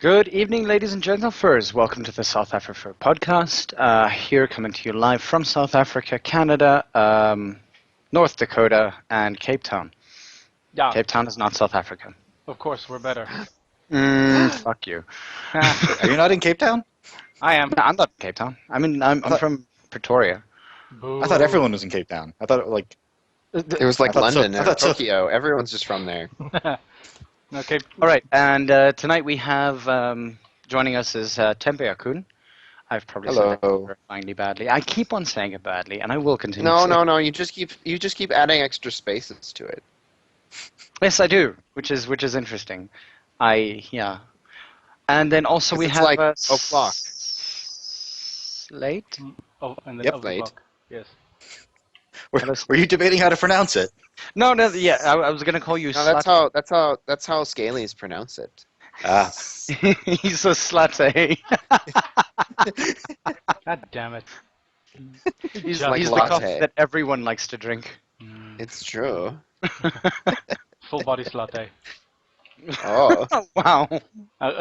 Good evening, ladies and gentlemen. Welcome to the south-afrifur podcast. Here coming to you live from South Africa, Canada, North Dakota, and Cape Town. Yeah, Cape Town is not South Africa. of course, we're better. Fuck you. Are you not in Cape Town? I am. No, I'm not in Cape Town. I'm from Pretoria. Boo. I thought everyone was in Cape Town. I thought It was like I thought so. London I or thought so. Tokyo. Everyone's just from there. Okay. All right, and tonight we have joining us is Tempe. I've probably said that Hello. terrifyingly badly. I keep on saying it badly, and I will continue. No, to say no. You just keep adding extra spaces to it. Yes, I do, which is interesting. Yeah. And then also 'Cause we it's have like o'clock. Slate. Oh, and then Yep, of the late. clock. Yes. Were you debating how to pronounce it? No, yeah, I was gonna call you No, slut. that's how Scalies pronounce it. Ah, He's a slutty. God damn it. He's Just the latte. coffee that everyone likes to drink. It's true. Full body latte. Oh, Oh, wow.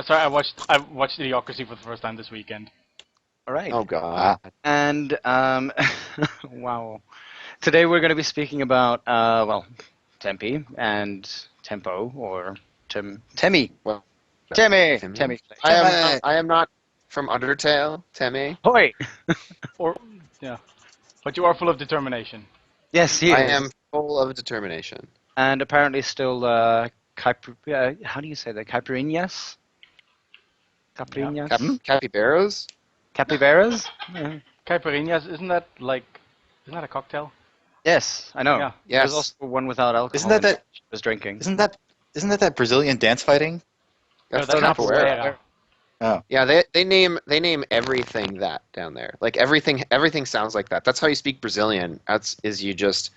Sorry, I watched Idiocracy for the first time this weekend. All right. oh God. And wow. Today we're going to be speaking about Tempe and Tempo or Temi. Well, Temi. Temi. Temi. I am not from Undertale, Temi. Hoi. Or yeah, but you are full of determination. Yes, he is. I am full of determination. And apparently still how do you say that? Caipirinhas? Caipirinhas? Capybaras? Capybaras? Yeah. Caipirinhas, isn't that a cocktail? Yes, I know. Yeah. Yes. There's also one without alcohol. Isn't that in that- it she was drinking? isn't that Brazilian dance fighting? That's that's capoeira. capoeira. Yeah, they name everything that down there. Like everything sounds like that. That's how you speak Brazilian. You just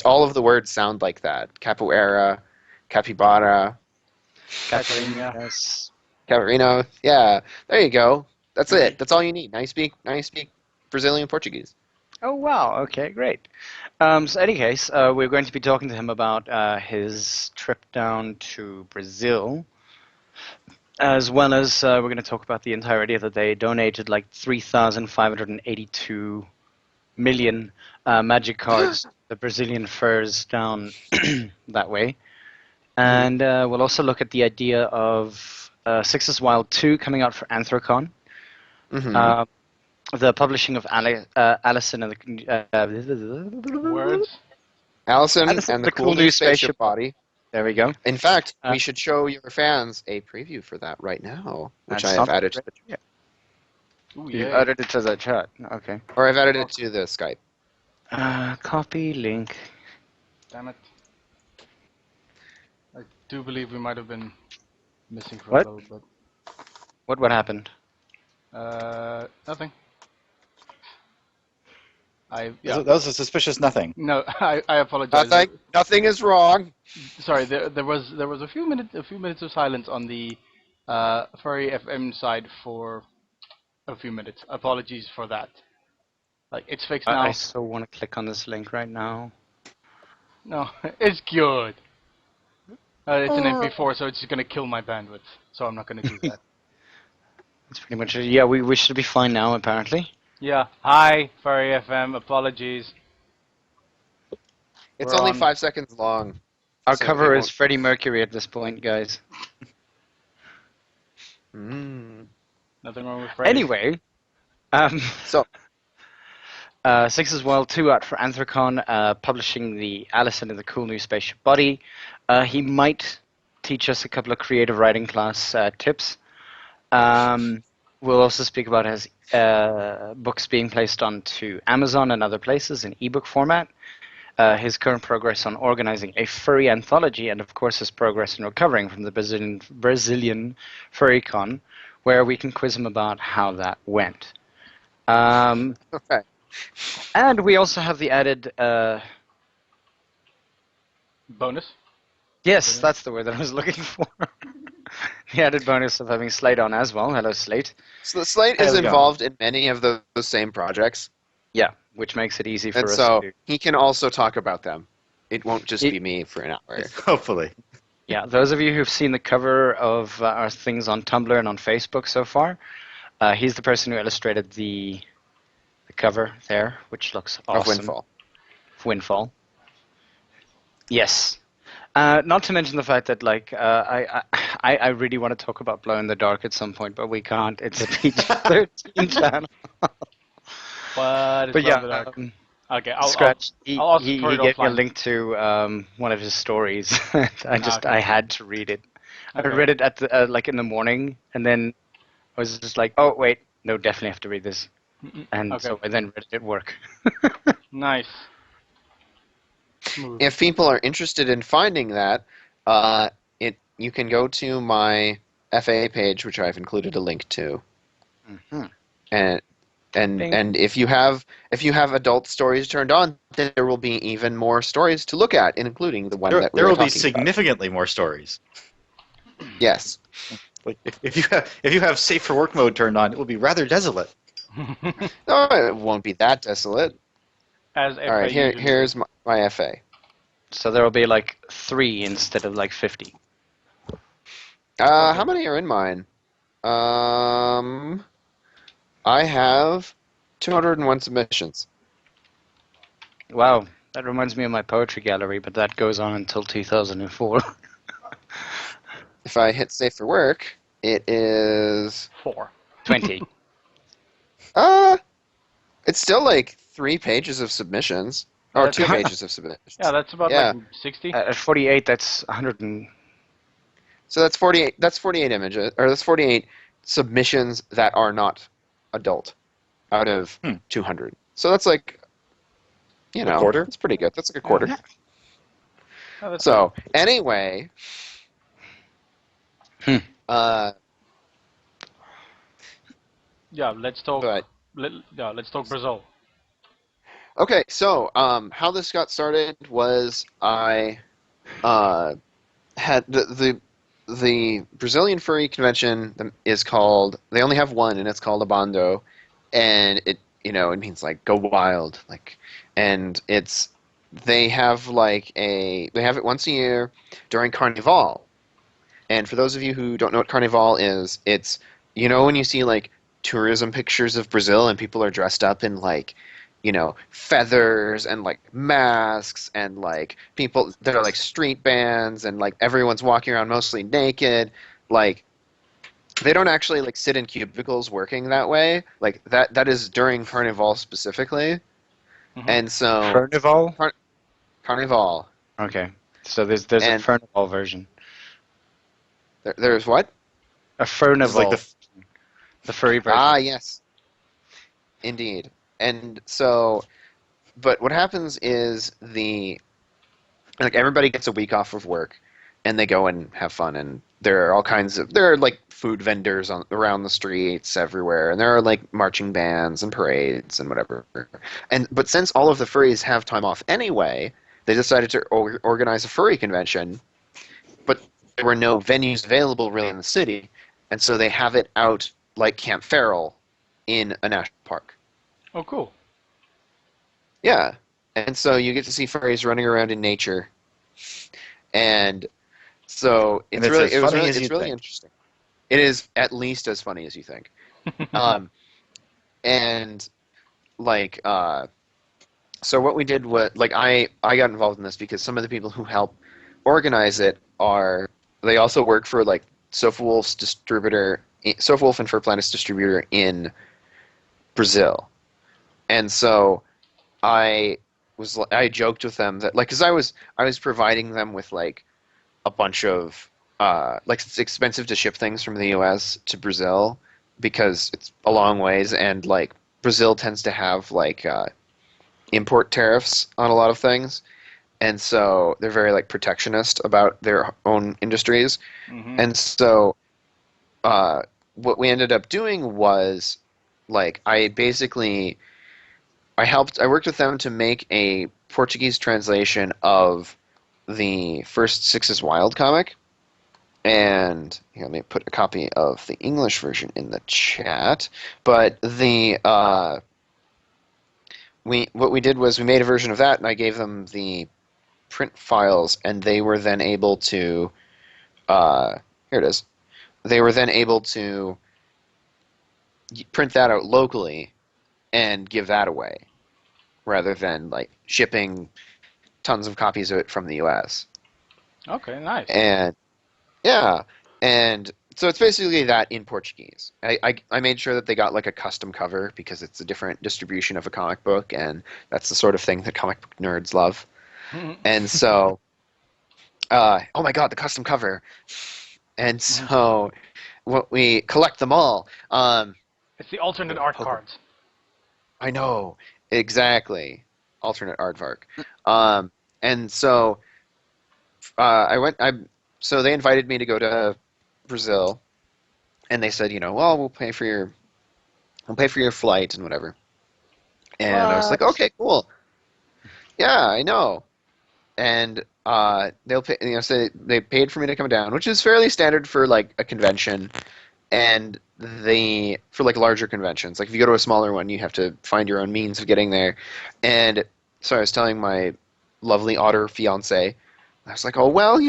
all of the words sound like that. Capoeira, capybara, Caipirinhas. caverino. Yeah, there you go. That's it. That's all you need. Now you speak Brazilian Portuguese. Oh, wow. Okay, great. So, any case, we're going to be talking to him about his trip down to Brazil, as well as we're going to talk about the entire idea that they donated like 3,582 million magic cards, the Brazilian furs down that way. And we'll also look at the idea of Six's Wild 2 coming out for Anthrocon. Mm-hmm. The publishing of Allison and the Words. Allison Allison, and the cool new spaceship body. There we go. In fact, Uh, we should show your fans a preview for that right now, which That's I have something added to the chat. Ooh, You yeah. added it to the chat. Okay. Or I've added it to the Skype. Copy link. Damn it. I do believe we might have been missing for What? a little bit. What happened? Nothing. That was a suspicious nothing. No, I apologize. Nothing is wrong. Sorry, there was a few minutes of silence on the Furry FM side for a few minutes. Apologies for that. Like it's fixed now. I so want to click on this link right now. No, it's good. It's an MP4, so it's gonna kill my bandwidth. So I'm not gonna do that. That's pretty much it. Yeah, we should be fine now, apparently. Yeah. Hi, Furry FM. Apologies. It's We're only on. 5 seconds long. Our So cover it is Freddie Mercury at this point, guys. Mm. Nothing wrong with Freddy. Anyway, So, Six's Wild 2 out for Anthrocon, publishing the Allison and the Cool New Spaceship Body. He might teach us a couple of creative writing class tips. We'll also speak about his books being placed onto Amazon and other places in ebook format, his current progress on organizing a furry anthology, and of course his progress in recovering from the Brazilian FurryCon, where we can quiz him about how that went. okay. And we also have the added... Bonus. yes, that's the word that I was looking for. The added bonus of having Slate on as well. Hello, Slate. So Slate There is we go. involved in many of those same projects, Yeah, which makes it easy for and us so to... he can also talk about them. It won't just It- be me for an hour. Hopefully. Yeah, those of you who've seen the cover of our things on Tumblr and on Facebook so far, he's the person who illustrated the cover there, which looks awesome. Of Windfall. Windfall. Yes. Not to mention the fact that, like, I really want to talk about Blow in the Dark at some point, but we can't. It's a PG-13 channel. But yeah, okay, Scratch. I'll ask He for it gave me a offline. link to one of his stories. Okay. I had to read it. Okay. I read it at the, like in the morning, and then I was just like, oh wait, no, definitely have to read this. And Okay. so I then read it at work. Nice. Smooth. If people are interested in finding that, you can go to my FA page, which I've included a link to, Mm-hmm. and if you have adult stories turned on, then there will be even more stories to look at, including the one that we there were will be talking about. significantly more stories. Yes. Like if you have safe for work mode turned on, it will be rather desolate. No, it won't be that desolate. As All right, here's my FA. So there will be like 3 instead of like 50. How many are in mine? I have 201 submissions. Wow, that reminds me of my poetry gallery, but that goes on until 2004. If I hit save for work, it is 4. 20. It's still like 3 pages of submissions. Or 2 pages of submissions. Yeah, that's about Yeah. like 60. At 48, that's 100 and... So that's 48. That's 48 images, or that's 48 submissions that are not adult, out of 200. So that's like, a quarter. That's pretty good. That's like a quarter. Yeah. Oh, that's So anyway, yeah, let's talk. but Let's talk Brazil. okay. So how this got started was I had the Brazilian furry convention is called. They only have one, and it's called Abando, and it means like go wild, like, and they have it once a year during Carnival. And for those of you who don't know what Carnival is, it's when you see like tourism pictures of Brazil and people are dressed up in like feathers and like masks and like people that are like street bands and like everyone's walking around mostly naked. Like they don't actually like sit in cubicles working that way. Like that is during Carnival specifically. Mhm. And so Carnival? Carnival. Okay. So there's a Furnival version. There's what? A Furnival. Like the furry version. Ah, yes. Indeed. And so, but what happens is everybody gets a week off of work, and they go and have fun, and there are like food vendors around the streets everywhere, and there are like marching bands and parades and whatever. But since all of the furries have time off anyway, they decided to organize a furry convention, but there were no venues available really in the city, and so they have it out like Camp Feral in a national park. Oh, cool. Yeah, and so you get to see furries running around in nature, and so it's really interesting. It is at least as funny as you think, and like so what we did was like I got involved in this because some of the people who help organize it they also work for like Sofa Wolf and Fur Planet's distributor in Brazil. And so I joked with them that like, cause I was providing them with like a bunch of like it's expensive to ship things from the US to Brazil because it's a long ways, and like Brazil tends to have like import tariffs on a lot of things. And so they're very like protectionist about their own industries. Mm-hmm. And so what we ended up doing was like I worked with them to make a Portuguese translation of the first Six is Wild comic. And here, let me put a copy of the English version in the chat. But what we did was we made a version of that, and I gave them the print files, and they were then able to here it is. They were then able to print that out locally and give that away, rather than like shipping tons of copies of it from the U.S. Okay, nice. And yeah, and so it's basically that in Portuguese. I made sure that they got like a custom cover because it's a different distribution of a comic book, and that's the sort of thing that comic book nerds love. And so, oh my god, the custom cover. And so, what we collect them all. It's the alternate art cards. I know, exactly. Alternate aardvark. And so, so they invited me to go to Brazil, and they said, well, we'll pay for your flight and whatever. And I was like, okay, cool. Yeah, I know. And they'll pay, so they paid for me to come down, which is fairly standard for like a convention, and for like larger conventions. Like if you go to a smaller one, you have to find your own means of getting there. And so I was telling my lovely otter fiance, I was like, oh well,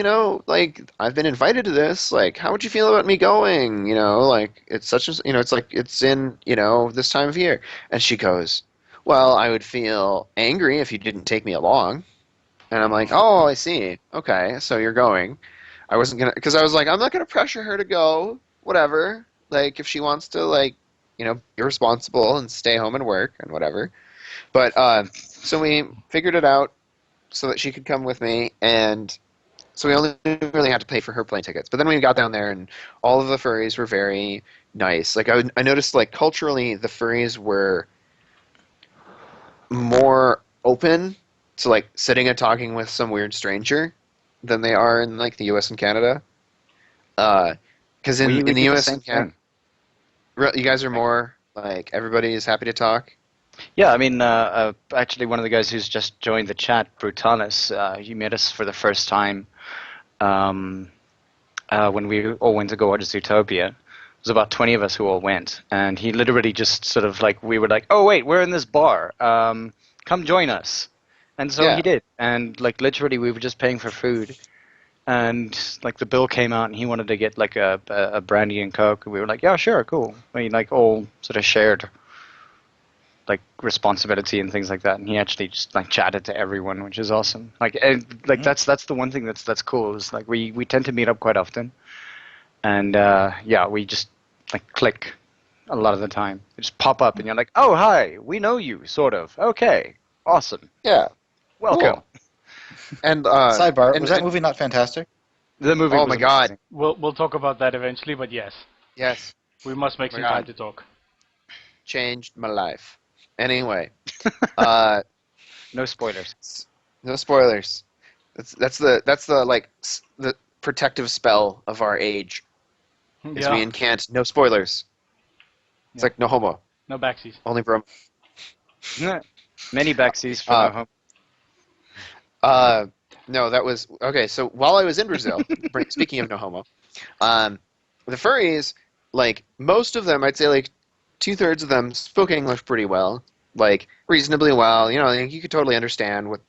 like I've been invited to this. Like, how would you feel about me going? Like it's such a, it's like it's in this time of year. And she goes, well, I would feel angry if you didn't take me along. And I'm like, oh, I see. Okay, so you're going. I wasn't gonna, because I was like, I'm not gonna pressure her to go. Whatever. Like, if she wants to, like, be responsible and stay home and work and whatever. But so we figured it out so that she could come with me, and so we only really had to pay for her plane tickets. But then we got down there, and all of the furries were very nice. Like, I noticed, like, culturally, the furries were more open to like sitting and talking with some weird stranger than they are in like the U.S. and Canada. Because in the U.S. and Canada, you guys are more like everybody is happy to talk. Yeah, I mean, actually, one of the guys who's just joined the chat, Brutalis, he met us for the first time when we all went to go watch Zootopia. It was about 20 of us who all went, and he literally just sort of like, we were like, oh wait, we're in this bar, come join us. And so he did, and like literally we were just paying for food, and like the bill came out, and he wanted to get like a brandy and coke, and we were like, yeah, sure, cool. We like all sort of shared like responsibility and things like that, and he actually just like chatted to everyone, which is awesome. Like that's the one thing that's cool is like we tend to meet up quite often, and we just like click a lot of the time. We just pop up, and you're like, oh hi, we know you, sort of. Okay, awesome. Yeah. Welcome. Cool. And sidebar, was that movie not fantastic? The movie. Oh my god. We'll talk about that eventually, but yes. Yes. We must make some time to talk. Changed my life. Anyway. No spoilers. No spoilers. That's the like the protective spell of our age. Is we can't no spoilers. It's like no homo. No backsies. Only bro. Many backsies for no homo. No, that was okay. So while I was in Brazil, speaking of no homo, the furries, like most of them, I'd say like 2/3 of them spoke English pretty well, like reasonably well. You could totally understand what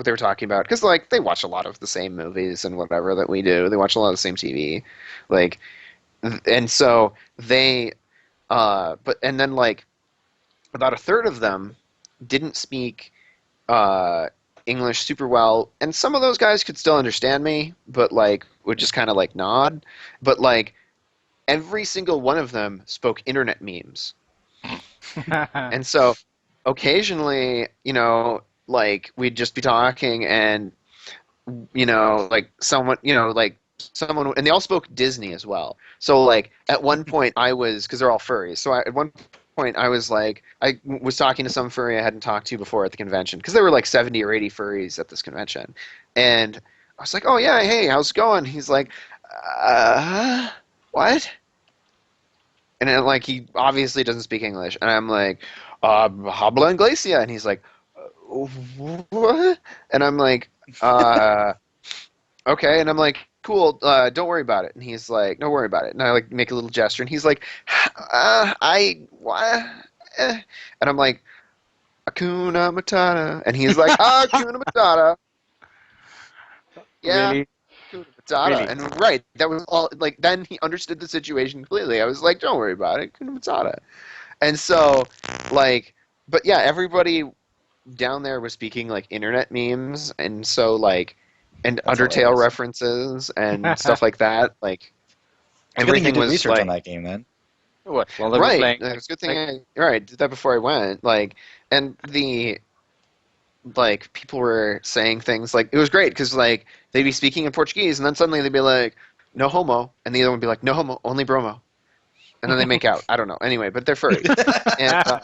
they were talking about because like they watch a lot of the same movies and whatever that we do. They watch a lot of the same TV, like, and so they, and then like about 1/3 of them didn't speak English super well, and some of those guys could still understand me, but like would just kind of like nod. But like every single one of them spoke internet memes, and so occasionally, like we'd just be talking, and like someone, and they all spoke Disney as well. So like at one point I was, because they're all furries, so at one point I was like, I was talking to some furry I hadn't talked to before at the convention, because there were like 70 or 80 furries at this convention, and I was like, oh yeah, hey, how's it going? He's like, what? And then like he obviously doesn't speak English, and I'm like, habla inglesia, and he's like, what? And I'm like, okay, and I'm like, cool, don't worry about it. And he's like, don't worry about it. And I like make a little gesture, and he's like, what? And I'm like, Hakuna Matata. And he's like, Hakuna Matata. Yeah. Really? Hakuna Matata. Really? And right, that was all. Like then he understood the situation completely. I was like, don't worry about it, Hakuna Matata. And so, like, but yeah, everybody down there was speaking like internet memes, and so like, and That's Undertale hilarious. references and stuff like that. Like, It's a good thing you everything did was research like on that game, then. What? Well, they were right. playing. It's a good thing Like, I did that before I went. Like, and the like people were saying things like it was great because like they'd be speaking in Portuguese and then suddenly they'd be like no homo and the other one would be like no homo only bromo and then they make out. I don't know. Anyway, but they're furries. And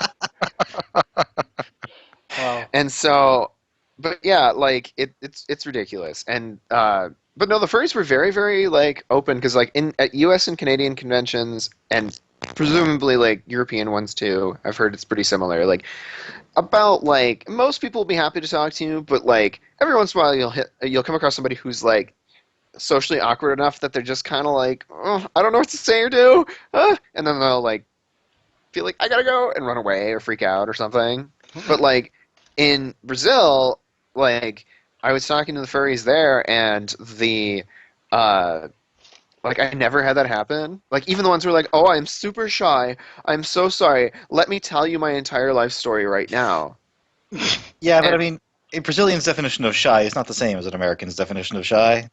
Wow. and so, but yeah, like it's ridiculous. And but no, the furries were very very like open because like in at U.S. and Canadian conventions and presumably like European ones too. I've heard it's pretty similar. Like about like most people will be happy to talk to you, but like every once in a while you'll come across somebody who's like socially awkward enough that they're just kind of like, oh, I don't know what to say or do, and then they'll like feel like I gotta go and run away or freak out or something. But like in Brazil, like I was talking to the furries there, and the like I never had that happen. Like even the ones who were like, "Oh, I'm super shy. I'm so sorry. Let me tell you my entire life story right now." Yeah, but I And- mean, a Brazilian's definition of shy is not the same as an American's definition of shy.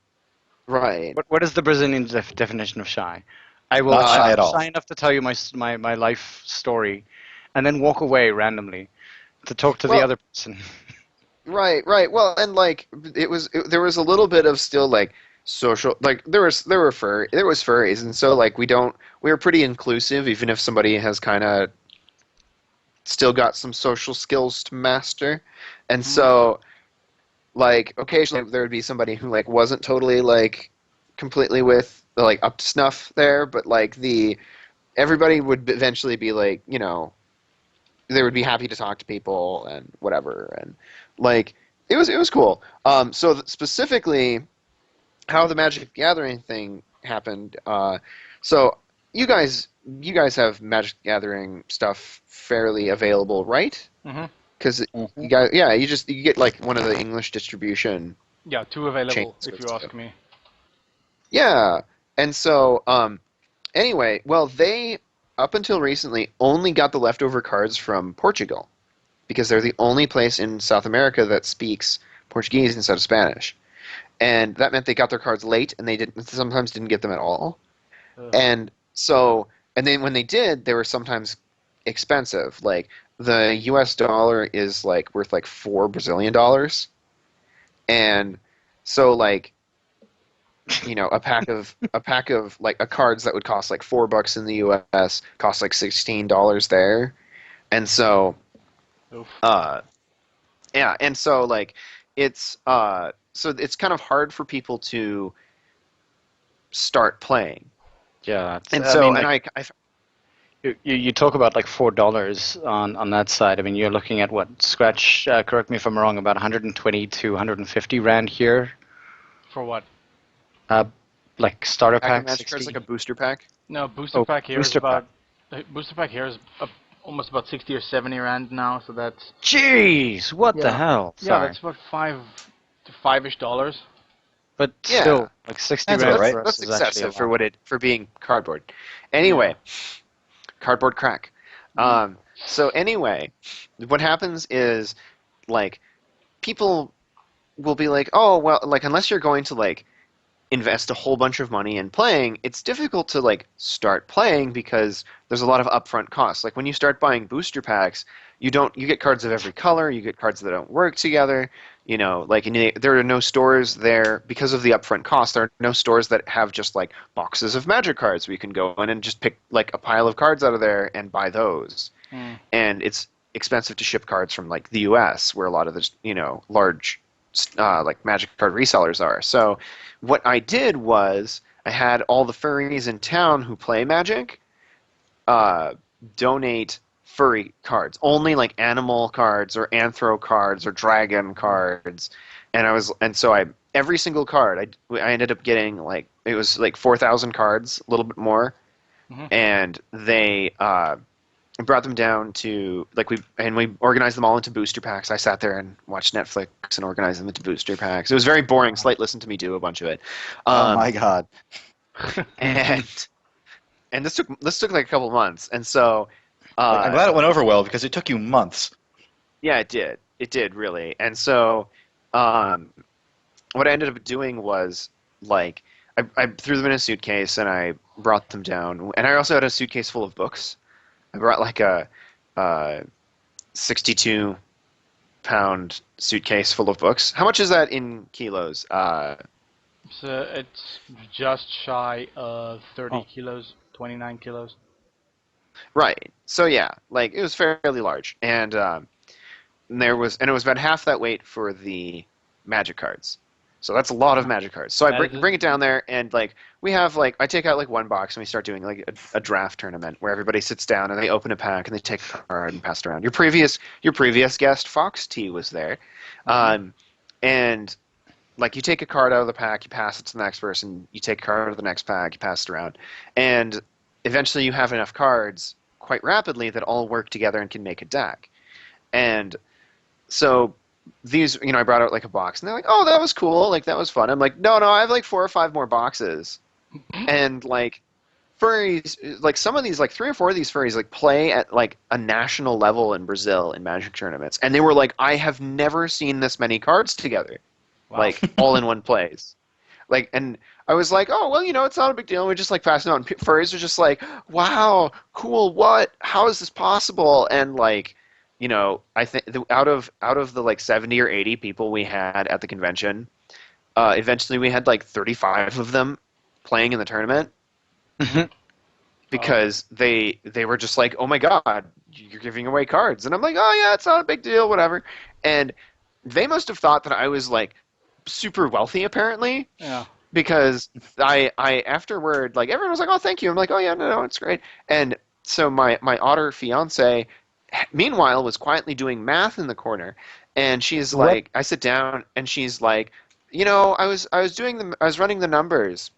Right. what is the Brazilian definition of shy? I will. Not shy I'm at all. shy enough to tell you my life story, and then walk away randomly to talk to the Well- other person. Right, right. Well, and like there was a little bit of still like social like there was furries, and so like we were pretty inclusive even if somebody has kind of still got some social skills to master. And so like occasionally there would be somebody who like wasn't totally like completely with like up to snuff there, but like the everybody would eventually be like, you know, they would be happy to talk to people and whatever, and like it was cool. So specifically, how the Magic the Gathering thing happened. So you guys have Magic the Gathering stuff fairly available, right? Mm-hmm. Because you guys, yeah, you get like one of the English distribution. Yeah, two available Chains if you with ask me. Yeah, and so anyway, well they up until recently only got the leftover cards from Portugal because they're the only place in South America that speaks Portuguese instead of Spanish. And that meant they got their cards late and they sometimes didn't get them at all. And so and then when they did, they were sometimes expensive. Like the US dollar is like worth like $4 Brazilian. And so like you know, a pack of like a cards that would cost like $4 in the US cost like $16 there. And so Oof. yeah, and so like it's so it's kind of hard for people to start playing. Yeah, And I so mean, and like, I you talk about like $4 on that side. I mean, you're looking at what scratch. Correct me if I'm wrong. About 120 to 150 rand here. For what? Like starter pack of pack, Magic 60. cards like a booster pack. No, booster Oh, pack here is booster about booster pack here is almost about 60 or 70 rand now. So that's Jeez, what the Yeah. hell? yeah, Sorry. that's about $5-ish dollars. But Yeah. still, like 60 That's rand about right. for us That's is actually a excessive for lot. for being cardboard. Anyway, cardboard crack. So anyway, what happens is like people will be like, oh well, like unless you're going to like invest a whole bunch of money in playing, it's difficult to like start playing because there's a lot of upfront costs. Like when you start buying booster packs, you get cards of every color, you get cards that don't work together, you know, like there are no stores there because of the upfront cost. There are no stores that have just like boxes of Magic cards where you can go in and just pick like a pile of cards out of there and buy those. And it's expensive to ship cards from like the US where a lot of the, you know, large like Magic card resellers are. So what I did was I had all the furries in town who play Magic donate furry cards, only like animal cards or anthro cards or dragon cards, and so I every single card I ended up getting like it was like 4,000 cards, a little bit more, and they and brought them down to we organized them all into booster packs. I sat there and watched Netflix and organized them into booster packs. It was very boring. Slate listened to me do a bunch of it. Oh my god. And this took like a couple of months, and so I'm glad it went over well because it took you months. yeah, it did really. And so what I ended up doing was like I threw them in a suitcase and I brought them down, and I also had a suitcase full of books. I brought like a 62-pound suitcase full of books. How much is that in kilos? So it's just shy of 30 kilos, 29 kilos. Right. So yeah, like it was fairly large, and it was about half that weight for the magic cards. So that's a lot of magic cards. So I bring it down there, and like we have like I take out like one box, and we start doing like a draft tournament where everybody sits down and they open a pack and they take a card and pass it around. Your previous guest Fox T was there, and like you take a card out of the pack, you pass it to the next person. You take a card out of the next pack, you pass it around, and eventually you have enough cards quite rapidly that all work together and can make a deck. And so these, I brought out like a box, and they're like, "Oh, that was cool. Like that was fun." I'm like, "No, I have like 4 or 5 more boxes." And like furries, like some of these, like 3 or 4 of these furries, like play at like a national level in Brazil in Magic tournaments, and they were like, "I have never seen this many cards together, like all in one place." Like, and I was like, "Oh, well, it's not a big deal. We just like pass it on." And furries are just like, "Wow, cool. What? How is this possible?" And like, I think out of the like 70 or 80 people we had at the convention, eventually we had like 35 of them playing in the tournament because they were just like, "Oh my god, you're giving away cards," and I'm like, "Oh yeah, it's not a big deal, whatever." And they must have thought that I was like super wealthy, apparently. Yeah. Because I afterward, like everyone was like, "Oh, thank you." I'm like, "Oh yeah, no, it's great." And so my otter fiance, meanwhile, was quietly doing math in the corner, and she's like, I sit down, and she's like, I was running the numbers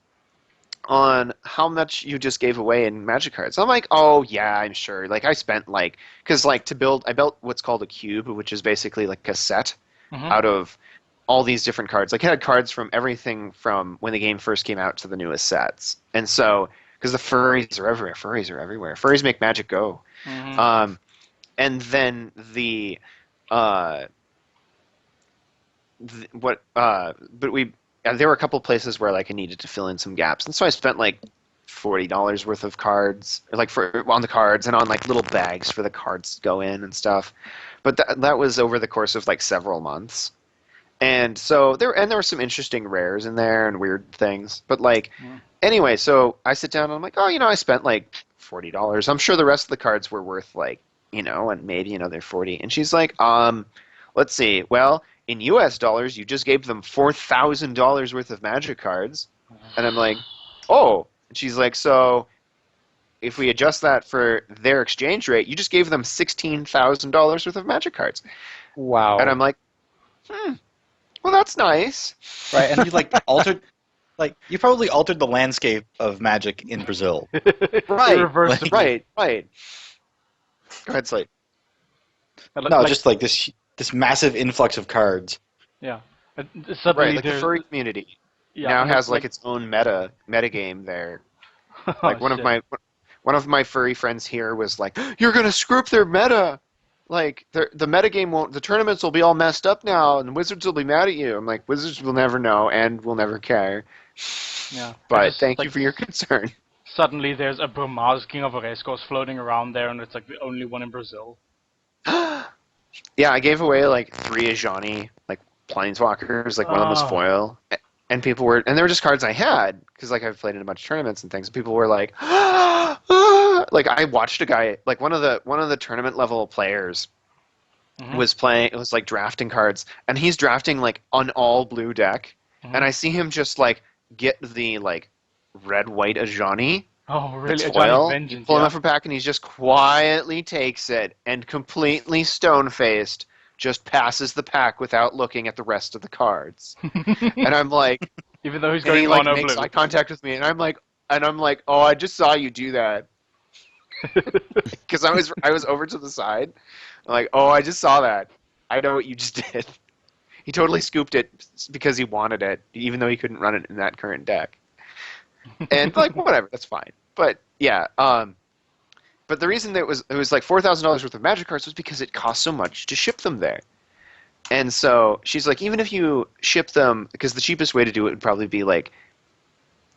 on how much you just gave away in Magic cards. I'm like, "Oh yeah, I'm sure." Like I spent like, because like I built what's called a cube, which is basically like a set out of all these different cards. Like it had cards from everything from when the game first came out to the newest sets. And so, because the furries are everywhere. Furries make Magic go. And then there were a couple places where like I needed to fill in some gaps, and so I spent like $40 worth of cards, or like on the cards and on like little bags for the cards to go in and stuff. But that was over the course of like several months. And so there were some interesting rares in there and weird things. But like, anyway, so I sit down and I'm like, "Oh, I spent like $40. I'm sure the rest of the cards were worth like, and maybe they're 40." And she's like, let's see. Well, in US dollars, you just gave them $4,000 worth of Magic cards." And I'm like, "Oh." And she's like, "So if we adjust that for their exchange rate, you just gave them $16,000 worth of Magic cards." Wow. And I'm like, well, that's nice. Right, and you you probably altered the landscape of Magic in Brazil. Right. Right. Go ahead, Slate. No, just like this massive influx of cards. Yeah. Suddenly Right, like the furry community now has like its own meta game there. Like one of my furry friends here was like, "You're gonna screw up their meta. Like the meta game the tournaments will be all messed up now, and Wizards will be mad at you." I'm like, "Wizards will never know and will never care." Yeah. But thank you for your concern. Suddenly there's a Bromaz King of Orescos floating around there, and it's like the only one in Brazil. Yeah, I gave away like 3 Ajani, like Planeswalkers, like one of them was foil. And they were just cards I had, because like I've played in a bunch of tournaments and things, and people were like, like I watched a guy, like one of the tournament level players was like drafting cards, and he's drafting like an all blue deck, and I see him just like get the like red white Ajani. Oh, really? Foil, Vengeance, pull him out from pack, and he just quietly takes it and completely stone-faced just passes the pack without looking at the rest of the cards. And I'm like, even though he's and going he like mono makes blue. eye contact with me, and I'm like, "Oh, I just saw you do that." Because I was over to the side. I'm like, oh, I just saw that. I know what you just did. He totally scooped it because he wanted it, even though he couldn't run it in that current deck. And like, whatever, that's fine. But yeah, but the reason that it was like $4,000 worth of Magic cards was because it cost so much to ship them there. And so she's like, even if you ship them, because the cheapest way to do it would probably be like,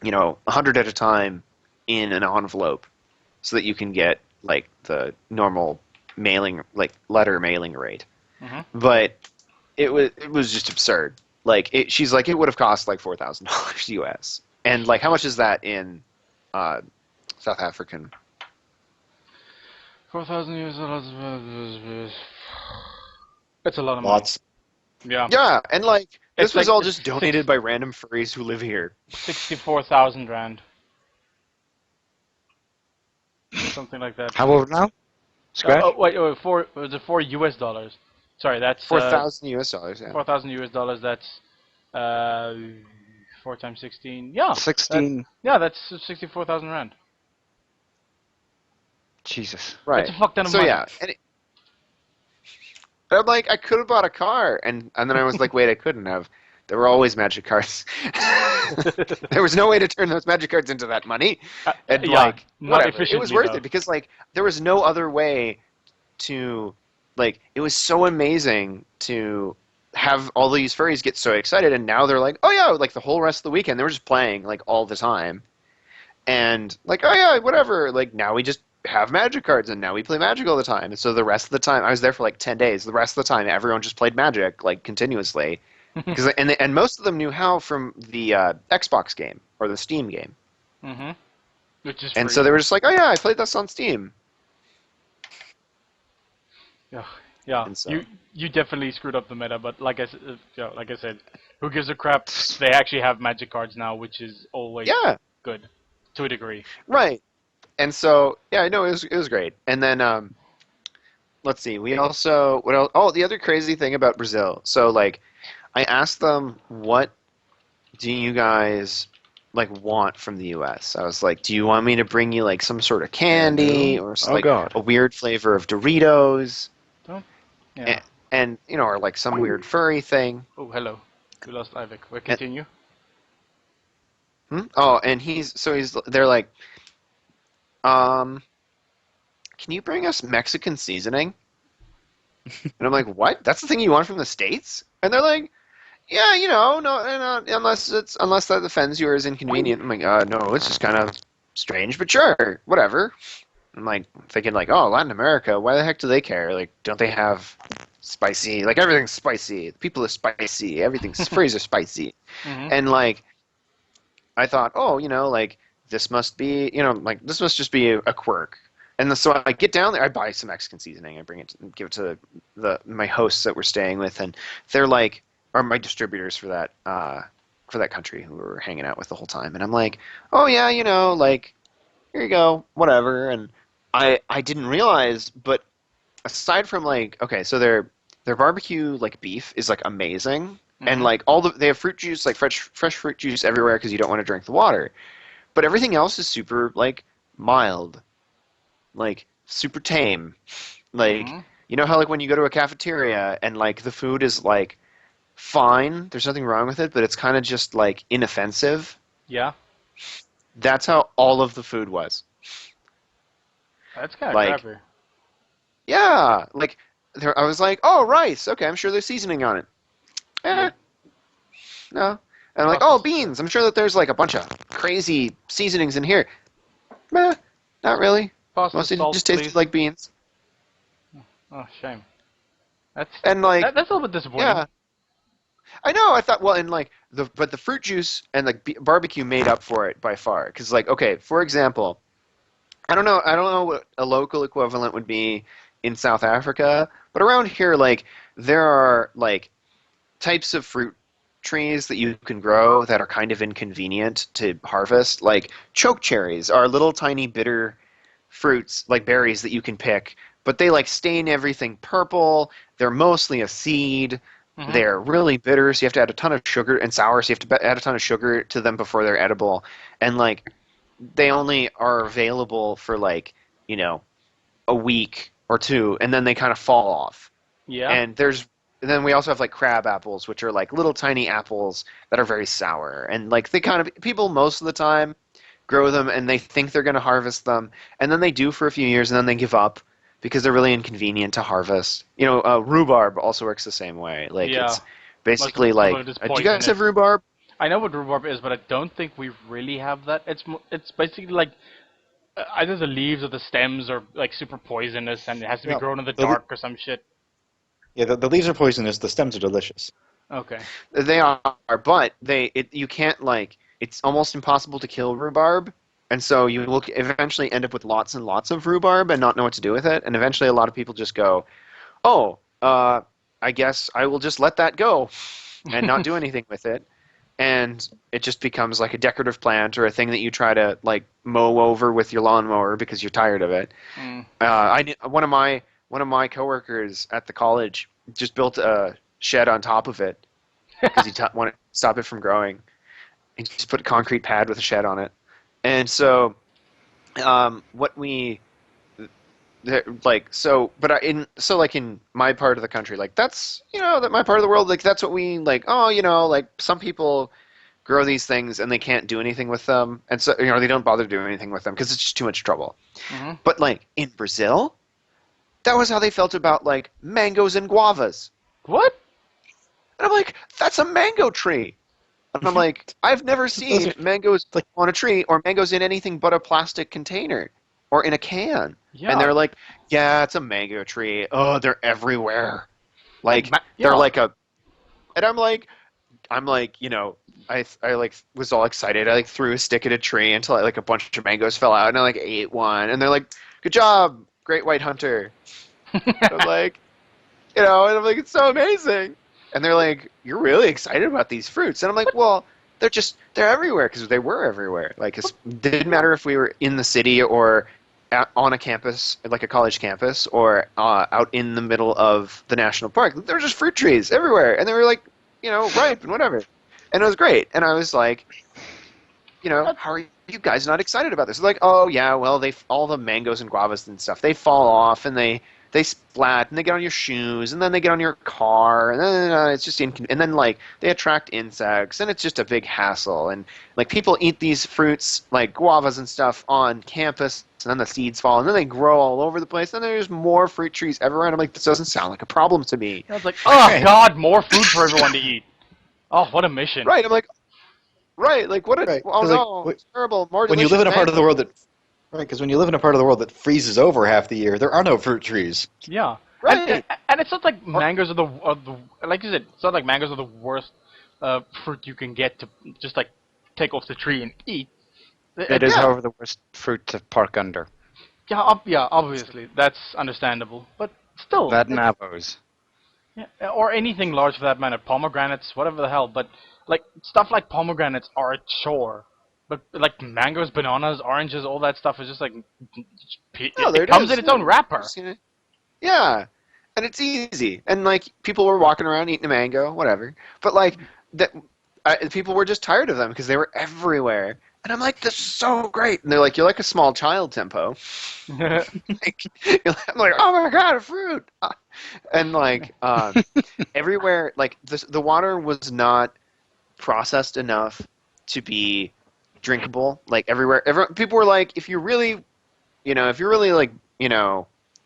100 at a time in an envelope, so that you can get like the normal mailing, like letter mailing rate. Mm-hmm. But it was just absurd. Like she's like, it would have cost like $4,000 US. And like, how much is that in South African? 4,000 US. That's a lot of money. Lots. Yeah. Yeah, and like this It's was like- all just donated by random furries who live here. 64,000 rand. Something like that. How old now? Scratch? Oh, wait, was it $4 US? Sorry, that's 4,000 US dollars. Yeah. 4,000 US. That's 4 times 16. Yeah. 16. Yeah, that's 64,000 rand. Jesus. Right. That's a fuck ton of So money. yeah, but I'm like, I could have bought a car, and then I was like, wait, I couldn't have. There were always Magic cards. There was no way to turn those Magic cards into that money, and yeah, like not whatever. It was efficiently, worth though. it because like there was no other way to like. It was so amazing to have all these furries get so excited, and now they're like, oh yeah, like the whole rest of the weekend they were just playing like all the time, and like, oh yeah, whatever. Like now we just have Magic cards, and now we play Magic all the time. And so the rest of the time, I was there for like 10 days. The rest of the time, everyone just played Magic like continuously, and most of them knew how from the Xbox game or the Steam game. Mm-hmm. Which is And free. so they were just like, oh yeah, I played this on Steam. Yeah, And so- you definitely screwed up the meta, but like I said, who gives a crap? They actually have Magic cards now, which is always Yeah, good to a degree. right. And so yeah, I know it was great. And then let's see, we also what else? Oh, the other crazy thing about Brazil. So like, I asked them, what do you guys like want from the U.S.? I was like, do you want me to bring you like some sort of candy or Oh, like God. a weird flavor of Doritos, Yeah. and or like some weird furry thing? Oh, hello. We lost Ivik. We'll continue. Oh, and they're like, can you bring us Mexican seasoning? And I'm like, what? That's the thing you want from the States? And they're like, yeah, no, unless that offends you or is inconvenient. I'm like, no, it's just kind of strange, but sure, whatever. I'm like thinking like, oh, Latin America, why the heck do they care? Like, don't they have spicy? Like everything's spicy. People are spicy. Everything's furries are spicy. Mm-hmm. And like, I thought, oh, like this must be, like this must just be a quirk. And so I get down there, I buy some Mexican seasoning, I bring it, give it to my hosts that we're staying with, and they're like, are my distributors for that country who we were hanging out with the whole time. And I'm like, oh yeah, like here you go, whatever. And I didn't realize, but aside from like, okay, so their barbecue like beef is like amazing. And like they have fruit juice, like fresh fruit juice everywhere because you don't want to drink the water. But everything else is super like mild, like super tame. Like you know how like when you go to a cafeteria and like the food is like fine, there's nothing wrong with it, but it's kind of just like inoffensive. Yeah. That's how all of the food was. That's kind of Like- crappy. Yeah, like I was like, oh, rice. Okay, I'm sure there's seasoning on it. No. And I'm like, oh, beans. I'm sure that there's like a bunch of crazy seasonings in here. Not really. Pasta Mostly salt, just tasted please. like beans. Oh, shame. That's And like, that's a little bit disappointing. yeah. I know. I thought, well, and like but the fruit juice and like barbecue made up for it by far. Because like, okay, for example, I don't know what a local equivalent would be in South Africa, but around here, like there are like types of fruit trees that you can grow that are kind of inconvenient to harvest. Like choke cherries are little tiny bitter fruits, like berries that you can pick, but they like stain everything purple. They're mostly a seed. Mhm. They're really bitter, so you have to add a ton of sugar, and sour, so you have to add a ton of sugar to them before they're edible. And like they only are available for like a week or two, and then they kind of fall off. Yeah. And then we also have like crab apples, which are like little tiny apples that are very sour. And like people most of the time grow them and they think they're going to harvest them, and then they do for a few years, and then they give up because they're really inconvenient to harvest. Rhubarb also works the same way. Like it's basically like, do you guys have rhubarb? I know what rhubarb is, but I don't think we really have that. It's basically like either the leaves or the stems are like super poisonous, and it has to be grown in the dark or some shit. Yeah, the leaves are poisonous. The stems are delicious. Okay. They are, but you can't like. It's almost impossible to kill rhubarb, and so you will eventually end up with lots and lots of rhubarb and not know what to do with it. And eventually, a lot of people just go, "Oh, I guess I will just let that go and not do anything with it." And it just becomes like a decorative plant or a thing that you try to like mow over with your lawnmower because you're tired of it. One of my coworkers at the college just built a shed on top of it because he wanted to stop it from growing. He just put a concrete pad with a shed on it. And so, in my part of the country, like that's that my part of the world, like that's what we like. Oh, like some people grow these things and they can't do anything with them, and so they don't bother doing anything with them because it's just too much trouble. Mm-hmm. But like in Brazil, that was how they felt about like mangoes and guavas. What? And I'm like, that's a mango tree. And I'm like, I've never seen mangoes on a tree or mangoes in anything but a plastic container or in a can. Yeah. And they're like, yeah, it's a mango tree. Oh, they're everywhere. Like they're like a. And I'm like, I like was all excited. I like threw a stick at a tree until like a bunch of mangoes fell out, and I like ate one. And they're like, good job, great white hunter. I'm like, and I'm like, it's so amazing. And they're like, you're really excited about these fruits. And I'm like, well, they're everywhere because they were everywhere. Like, it didn't matter if we were in the city or on a campus, like a college campus, or out in the middle of the national park. There were just fruit trees everywhere. And they were like, ripe and whatever. And it was great. And I was like, how are you guys not excited about this? They're like, oh, yeah, well, all the mangoes and guavas and stuff, they fall off and they splat and they get on your shoes and then they get on your car and then it's just and then like they attract insects and it's just a big hassle, and like people eat these fruits like guavas and stuff on campus and then the seeds fall and then they grow all over the place and there's more fruit trees everywhere, and I'm like, this doesn't sound like a problem to me. I was like, oh god, more food for everyone to eat. Oh, what a mission. Right, I'm like, right, like what a it's terrible. More when you live in a part of the world that because when you live in a part of the world that freezes over half the year, there are no fruit trees. Yeah, right. And it's not like mangoes are the like you said, it's not like mangoes are the worst fruit you can get to just like take off the tree and eat. It is, however, the worst fruit to park under. Yeah, obviously that's understandable, but still. That and apples. Yeah, or anything large for that matter, pomegranates, whatever the hell. But like stuff like pomegranates are a chore. But like mangoes, bananas, oranges, all that stuff is just like it comes in its own wrapper. Yeah, and it's easy. And like people were walking around eating a mango, whatever. But like people were just tired of them because they were everywhere. And I'm like, this is so great. And they're like, you're like a small child, Tempo. I'm like, oh my god, a fruit. And like everywhere, like the water was not processed enough to be drinkable. Like everywhere, people were like, if you're really like,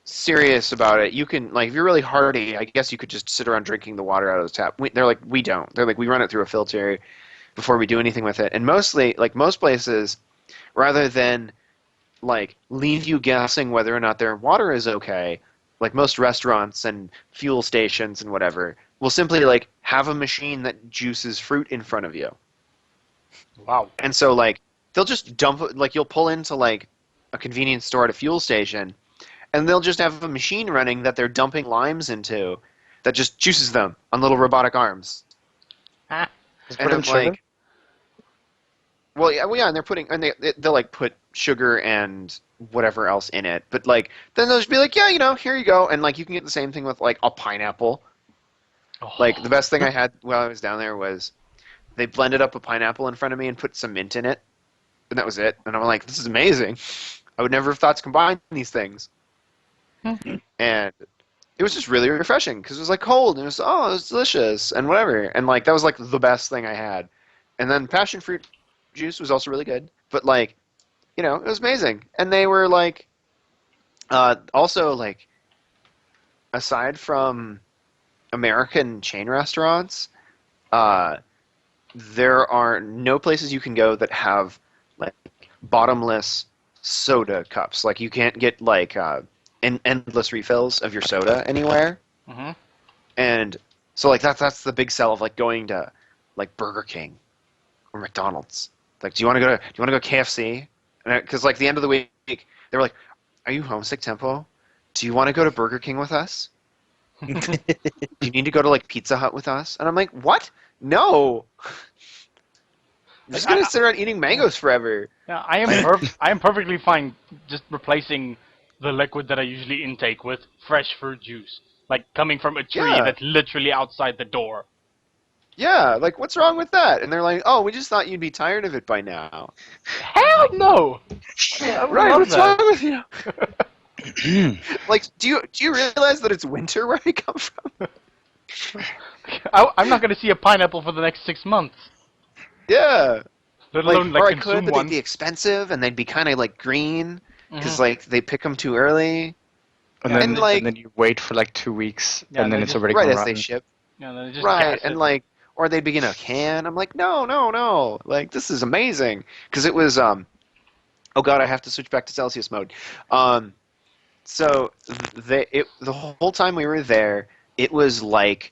serious about it, you can, like, if you're really hardy, I guess you could just sit around drinking the water out of the tap. They're like, we don't. They're like, we run it through a filter before we do anything with it. And mostly, like most places, rather than like leave you guessing whether or not their water is okay, like most restaurants and fuel stations and whatever, will simply like have a machine that juices fruit in front of you. Wow. And so like they'll just dump, like you'll pull into like a convenience store at a fuel station, and they'll just have a machine running that they're dumping limes into that just juices them on little robotic arms. Ah. And I'm like, well, yeah, and they're putting, and they'll like put sugar and whatever else in it, but like then they'll just be like, yeah, here you go, and like you can get the same thing with like a pineapple. Oh. Like the best thing I had while I was down there was they blended up a pineapple in front of me and put some mint in it, and that was it. And I'm like, this is amazing. I would never have thought to combine these things. And it was just really refreshing because it was like cold and it was delicious and whatever. And like that was like the best thing I had. And then passion fruit juice was also really good. But like, it was amazing. And they were like, also like, aside from American chain restaurants, there are no places you can go that have like bottomless soda cups. Like you can't get like endless refills of your soda anywhere. Mm-hmm. And so like that's the big sell of like going to like Burger King or McDonald's. Like, do you want to go KFC? Because like the end of the week they were like, "Are you homesick, Tempo? Do you want to go to Burger King with us? Do you need to go to like Pizza Hut with us?" And I'm like, "What? No. I'm just gonna sit around eating mangoes forever." Yeah, I am perfectly fine just replacing the liquid that I usually intake with fresh fruit juice, like coming from a tree Yeah. that's literally outside the door. Yeah, like what's wrong with that? And they're like, "Oh, we just thought you'd be tired of it by now." Hell no! I would Right? love What's that. wrong with you? Like, do you realize that it's winter where I come from? I'm not gonna see a pineapple for the next 6 months. Yeah. Let Like, alone or I like could, consume but one. they'd be expensive and they'd be kind of like green because Mhm. like they pick them too early. And Yeah, then, and, like- and then you wait for like 2 weeks, Yeah, and then they it's just- already Right gone as they rotten. ship. Yeah, then just Right, gas and it. like, or they'd be in a can. I'm like, no. Like, this is amazing because it was Oh god, I have to switch back to Celsius mode. So the whole time we were there, it was like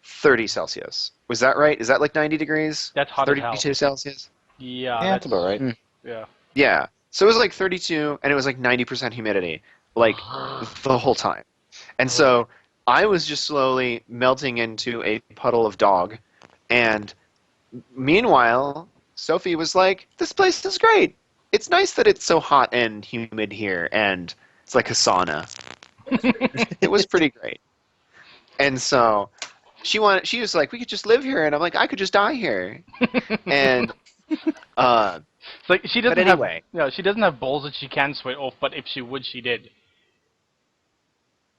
30 Celsius. Was that right? Is that like 90 degrees? That's hot as hell. 32 Celsius? Yeah, Yeah, that's about right. Yeah. Yeah. So it was like 32, and it was like 90% humidity, like the whole time. And so I was just slowly melting into a puddle of dog. And meanwhile, Sophie was like, "This place is great. It's nice that it's so hot and humid here, and it's like a sauna." It was pretty great. And so she was like, "We could just live here," and I'm like, "I could just die here." And It's like she doesn't But anyway. have she doesn't have balls that she can sweat off, but if she would, she did.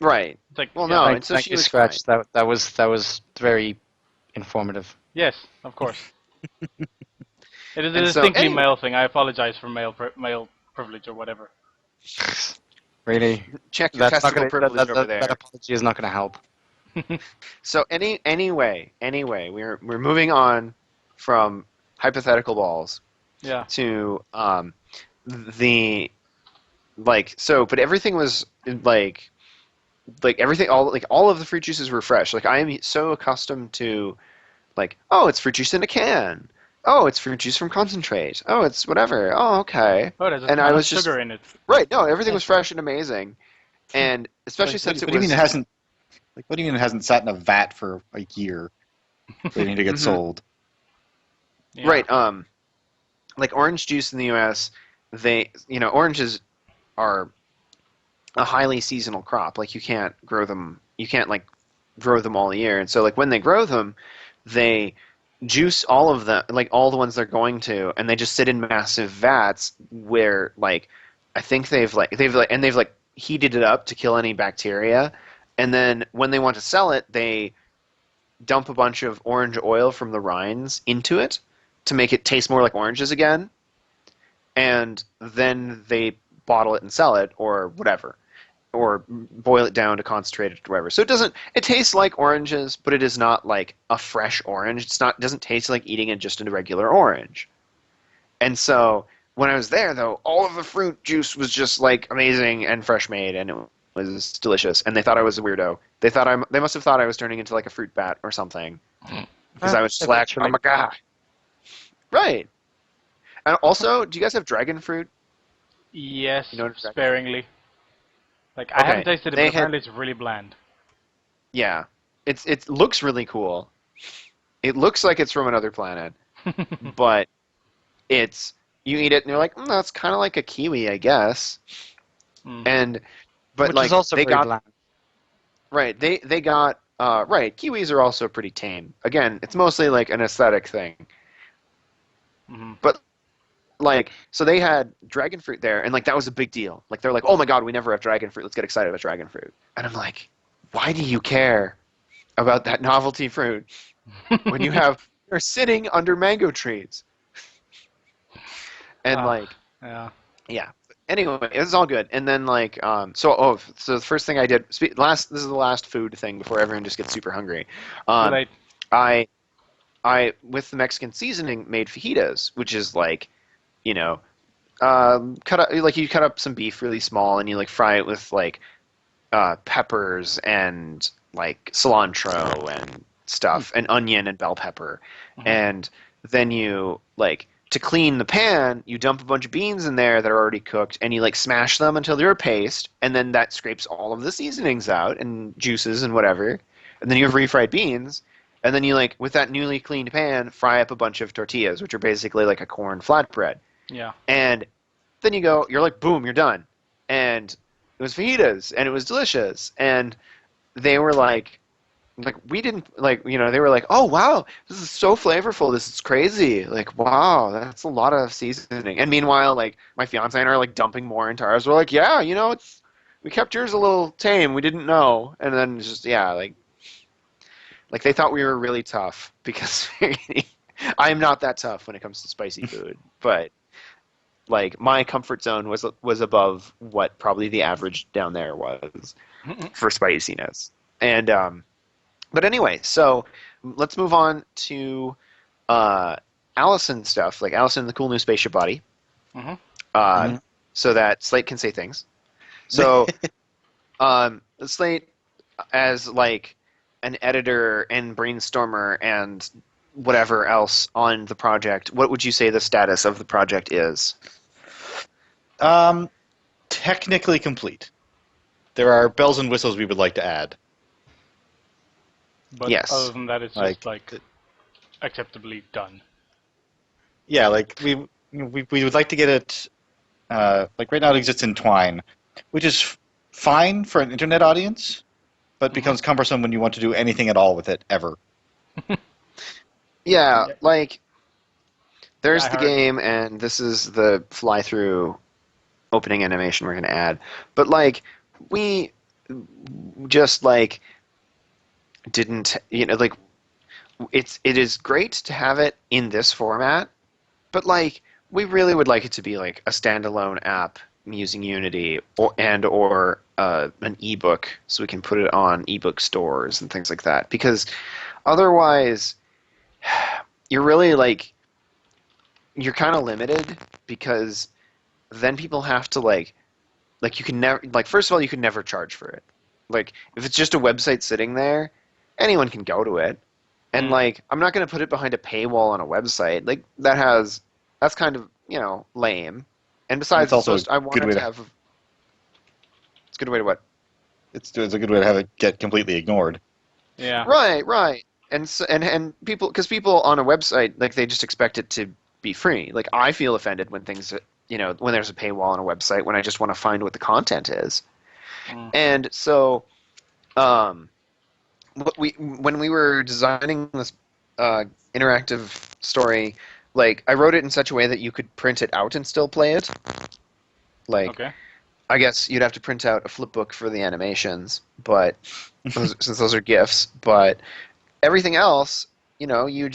right. It's like, Well, yeah, no, Thank, and so thank she you, was Scratch. fine. That was very informative. yes, of course. It is a And so, distinctly anyway. male thing. I apologize for male privilege or whatever. Really, Check your that's not testicle gonna. privilege over That there. apology is not gonna help. So anyway, we're moving on from hypothetical balls Yeah. to the but everything was like everything all of the fruit juices were fresh. Like I am so accustomed to like, oh, it's fruit juice in a can. Oh, it's fruit juice from concentrate. Oh, it's whatever. Oh, okay. Oh, there's a And ton I of was just sugar in it. right. No, everything was fresh and amazing, and especially Like, since what it do you was mean it hasn't? Like, what do you mean it hasn't sat in a vat for a year, waiting to get Mhm. sold? Yeah. right. Like orange juice in the U.S., oranges are a highly seasonal crop. Like you can't grow them. You can't like grow them all year. And so like when they grow them, they juice all of them, like all the ones they're going to, and they just sit in massive vats where like I think they've heated it up to kill any bacteria, and then when they want to sell it, they dump a bunch of orange oil from the rinds into it to make it taste more like oranges again, and then they bottle it and sell it or whatever, or boil it down to concentrate it or whatever. So it tastes like oranges, but it is not like a fresh orange. It doesn't taste like eating just a regular orange. And so when I was there, though, all of the fruit juice was just like amazing and fresh made, and it was delicious. And they thought I was a weirdo. They must have thought I was turning into like a fruit bat or something, because I was just like, Eventually. oh my god, right. And also, do you guys have dragon fruit? Yes, You know what it's like? sparingly. Like I haven't Okay, tasted it, they but apparently it's really bland. Yeah, it looks really cool. It looks like it's from another planet, but you eat it and you're like, that's kind of like a kiwi, I guess. Mm. But Which like is also they very got bland. right, they got right. Kiwis are also pretty tame. Again, it's mostly like an aesthetic thing. Mhm. But like, so they had dragon fruit there, and like that was a big deal. Like they're like, oh my god, we never have dragon fruit. Let's get excited about dragon fruit. And I'm like, why do you care about that novelty fruit when you're sitting under mango trees? And like, Yeah. yeah. Anyway, it was all good. And then like, so the first thing I did, this is the last food thing before everyone just gets super hungry. Late. I with the Mexican seasoning made fajitas, which is like, you know, you cut up some beef really small and you like fry it with like peppers and like cilantro and stuff and onion and bell pepper. And then you like, to clean the pan, you dump a bunch of beans in there that are already cooked and you like smash them until they're a paste, and then that scrapes all of the seasonings out and juices and whatever. And then you have refried beans. And then you, like, with that newly cleaned pan, fry up a bunch of tortillas, which are basically like a corn flatbread. Yeah. And then you're like, boom, you're done. And it was fajitas, and it was delicious. And they were like, we didn't, like, you know, they were like, oh, wow, this is so flavorful. This is crazy. Like, wow, that's a lot of seasoning. And meanwhile, like, my fiance and I are, like, dumping more into ours. We're like, yeah, you know, we kept yours a little tame. We didn't know. And then just, yeah, like they thought we were really tough because I'm not that tough when it comes to spicy food, but like my comfort zone was above what probably the average down there was for spiciness. And but anyway, so let's move on to Allison stuff, like Allison and the cool new spaceship body, so that Slate can say things. So Slate, as like an editor and brainstormer and whatever else on the project, what would you say the status of the project is? Technically complete. There are bells and whistles we would like to add. But yes. Other than that, it's just like acceptably done. Yeah, like we would like to get it. Like right now, it exists in Twine, which is fine for an internet audience, but becomes cumbersome when you want to do anything at all with it ever. Yeah, like there's the game, and this is the fly-through opening animation we're going to add. But like we just like didn't, you know, like it is great to have it in this format, but like we really would like it to be like a standalone app using Unity or an ebook, so we can put it on ebook stores and things like that, because otherwise you're really like you're kind of limited, because then people have to like you can never, like, first of all, you can never charge for it. Like if it's just a website sitting there, anyone can go to it, and like I'm not going to put it behind a paywall on a website. Like that's kind of, you know, lame. And besides, it's also I wanted to have. It's a good way to what? It's a good way to have it get completely ignored. Yeah. Right. And so, and people, because people on a website, like, they just expect it to be free. Like I feel offended when things, you know, when there's a paywall on a website, when I just want to find what the content is. And so, when we were designing this interactive story, like I wrote it in such a way that you could print it out and still play it. Like, okay. I guess you'd have to print out a flip book for the animations, but since those are GIFs. But everything else, you know, you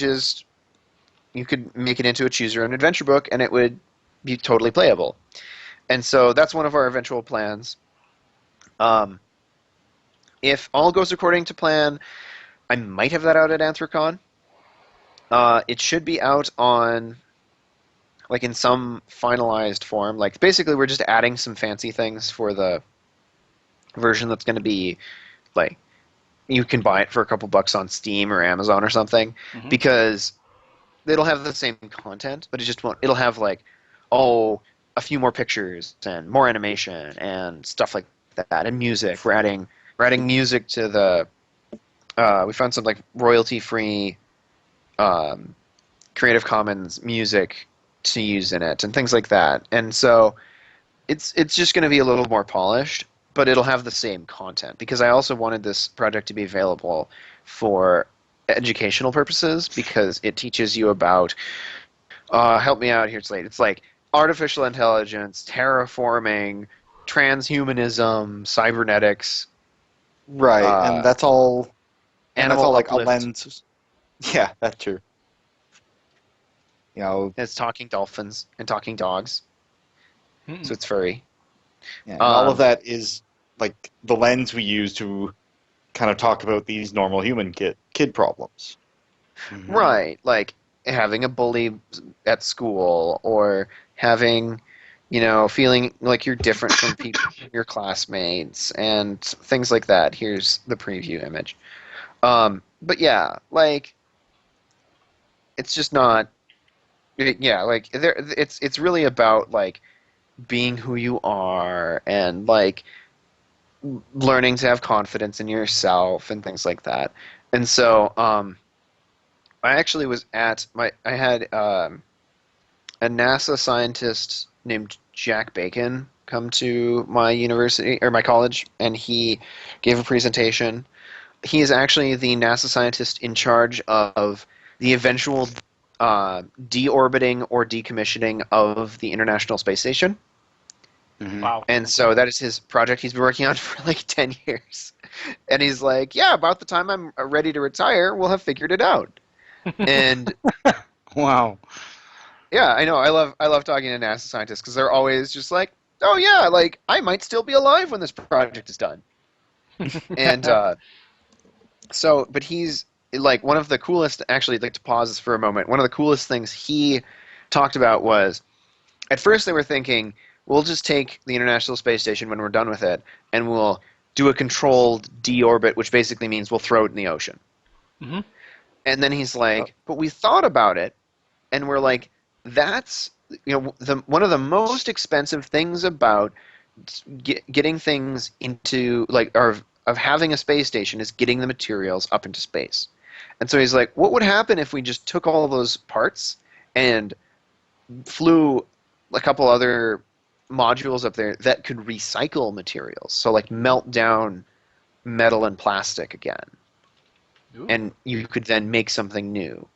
could make it into a choose your own adventure book, and it would be totally playable. And so that's one of our eventual plans. If all goes according to plan, I might have that out at Anthrocon. It should be out on, like, in some finalized form. Like, basically, we're just adding some fancy things for the version that's going to be, like, you can buy it for a couple bucks on Steam or Amazon or something, because it'll have the same content, but it just won't. It'll have, like, a few more pictures and more animation and stuff like that, and music. We're adding music to the. We found some, like, royalty-free Creative Commons music to use in it and things like that. And so it's just going to be a little more polished, but it'll have the same content, because I also wanted this project to be available for educational purposes, because it teaches you about help me out here, Slade. It's like artificial intelligence, terraforming, transhumanism, cybernetics, Right, and that's all. And that's animal all like a uplift. lens. Yeah, that's true. You know, It's talking dolphins and talking dogs, Mm-mm. so it's furry. yeah, and all of Um, that is like the lens we use to kind of talk about these normal human kid problems. Mhm. Right, like having a bully at school, or having, feeling like you're different from people, your classmates, and things like that. Here's the preview image. But yeah, like it's just not. Yeah, like it's really about like being who you are and like learning to have confidence in yourself and things like that. And so, I actually was I had a NASA scientist named Jack Bacon come to my university or my college, and he gave a presentation. He is actually the NASA scientist in charge of the eventual deorbiting or decommissioning of the International Space Station. Mhm. Wow. And so that is his project he's been working on for like 10 years. And he's like, yeah, about the time I'm ready to retire, we'll have figured it out. And Wow. yeah, I know. I love talking to NASA scientists because they're always just like, oh yeah, like I might still be alive when this project is done. And but he's like one of the coolest. Actually, I'd like to pause this for a moment. One of the coolest things he talked about was at first they were thinking we'll just take the International Space Station when we're done with it, and we'll do a controlled deorbit, which basically means we'll throw it in the ocean. Mhm. And then he's like, but we thought about it, and we're like, that's one of the most expensive things about getting things into like or of having a space station is getting the materials up into space. And so he's like, what would happen if we just took all those parts and flew a couple other modules up there that could recycle materials, so like melt down metal and plastic again, Ooh. and you could then make something new.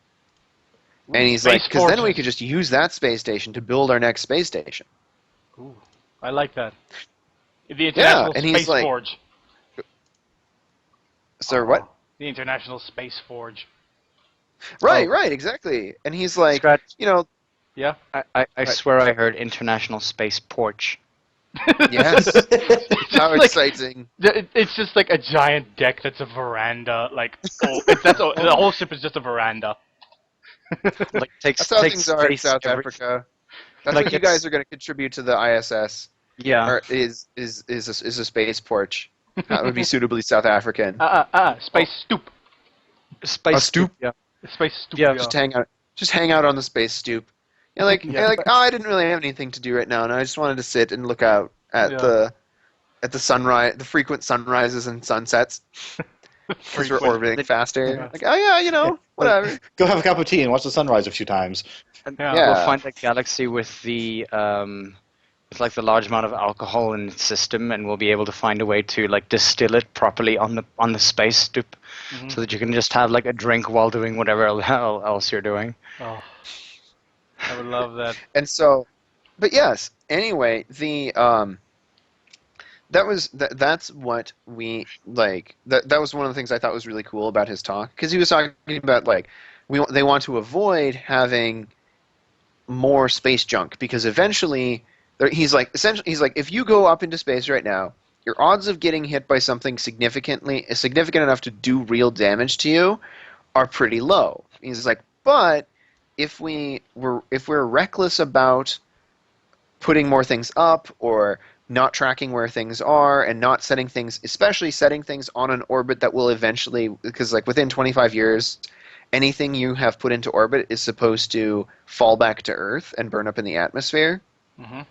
Ooh, And he's space like, because then we forges. could just use that space station to build our next space station. Ooh, I like that. The International and he's Space like, Forge. sir, what? The International Space Forge. Right, Oh. right, exactly. And he's like, Scratch. Yeah. I Right. swear I heard International Space Porch. yes, It's how just like, exciting. it's just like a giant deck that's a veranda. Like, the whole ship is just a veranda. Like takes That's how takes things are in space South every, Africa. That's like what you it's guys are going to contribute to the ISS. yeah. Or is a space porch. That would be suitably South African. Space stoop. Space A stoop? Yeah. Space stoop. Yeah, Just hang out on the space stoop. You're like, Yeah. you're like, oh, I didn't really have anything to do right now, and I just wanted to sit and look out at Yeah. the sunrise, the frequent sunrises and sunsets, because we're Frequent. orbiting faster. Yeah. Like, oh yeah, whatever. Go have a cup of tea and watch the sunrise a few times. And Yeah. we'll Yeah. find that galaxy with like the large amount of alcohol in its system, and we'll be able to find a way to like distill it properly on the space stoop, Mhm. so that you can just have like a drink while doing whatever else you're doing. Oh, I would love that. And so, but yes. Anyway, that's what we like. That was one of the things I thought was really cool about his talk, because he was talking about like they want to avoid having more space junk, because eventually he's like if you go up into space right now, your odds of getting hit by something significant enough to do real damage to you are pretty low. He's like, but if we're reckless about putting more things up, or not tracking where things are, and not setting things, especially setting things on an orbit that will eventually, because like within 25 years, anything you have put into orbit is supposed to fall back to Earth and burn up in the atmosphere, Hmm.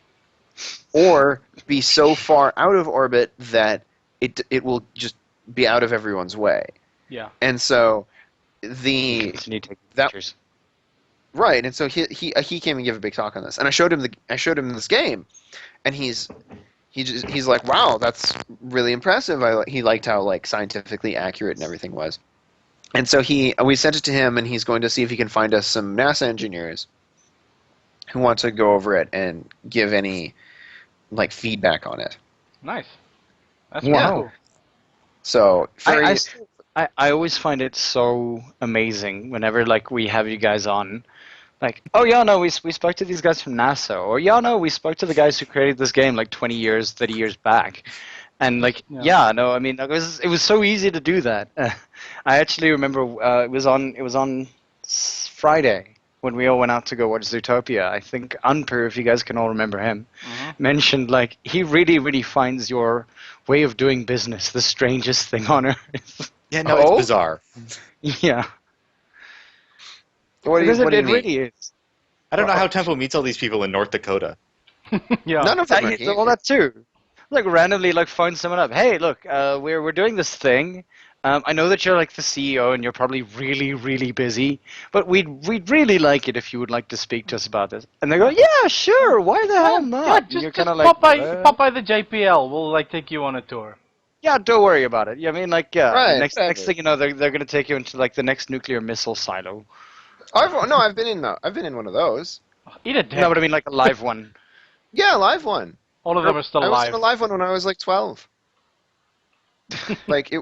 or be so far out of orbit that it will just be out of everyone's way. Yeah. And so the Continue taking that- pictures. right, and so he came and gave a big talk on this, and I showed him this game, and he's like, wow, that's really impressive. He liked how like scientifically accurate and everything was. And so we sent it to him, and he's going to see if he can find us some NASA engineers who want to go over it and give any like feedback on it. Nice. That's Wow. really cool. So I always find it so amazing whenever like we have you guys on. Like, oh yeah, no, we spoke to these guys from NASA, or yeah, no, we spoke to the guys who created this game like 20 years, 30 years back, and like, Yeah. no, I mean, it was so easy to do that. I actually remember it was on Friday when we all went out to go watch Zootopia. I think Unper, if you guys can all remember him, mentioned like he really finds your way of doing business the strangest thing on earth. Yeah, no, Oh? it's bizarre. Yeah. what do Because you it mean? really is. I don't know how Tempo meets all these people in North Dakota. Yeah. None of them are Well, that too. Like randomly, like phone someone up. Hey, look, we're doing this thing. I know that you're like the CEO and you're probably really busy, but we'd really like it if you would like to speak to us about this. And they go, yeah, sure. Why the hell not? Yeah, And just you're just kinda pop by "Well, pop by the JPL. We'll like take you on a tour. yeah, don't worry about it. Yeah, I mean, like, yeah. Right, Next whatever. thing you know, they're gonna take you into like the next nuclear missile silo. I've been in one of those. Eat a dick. No, but I mean like a live one. Yeah, a live one. All of them are still I was alive. in a live one when I was like 12.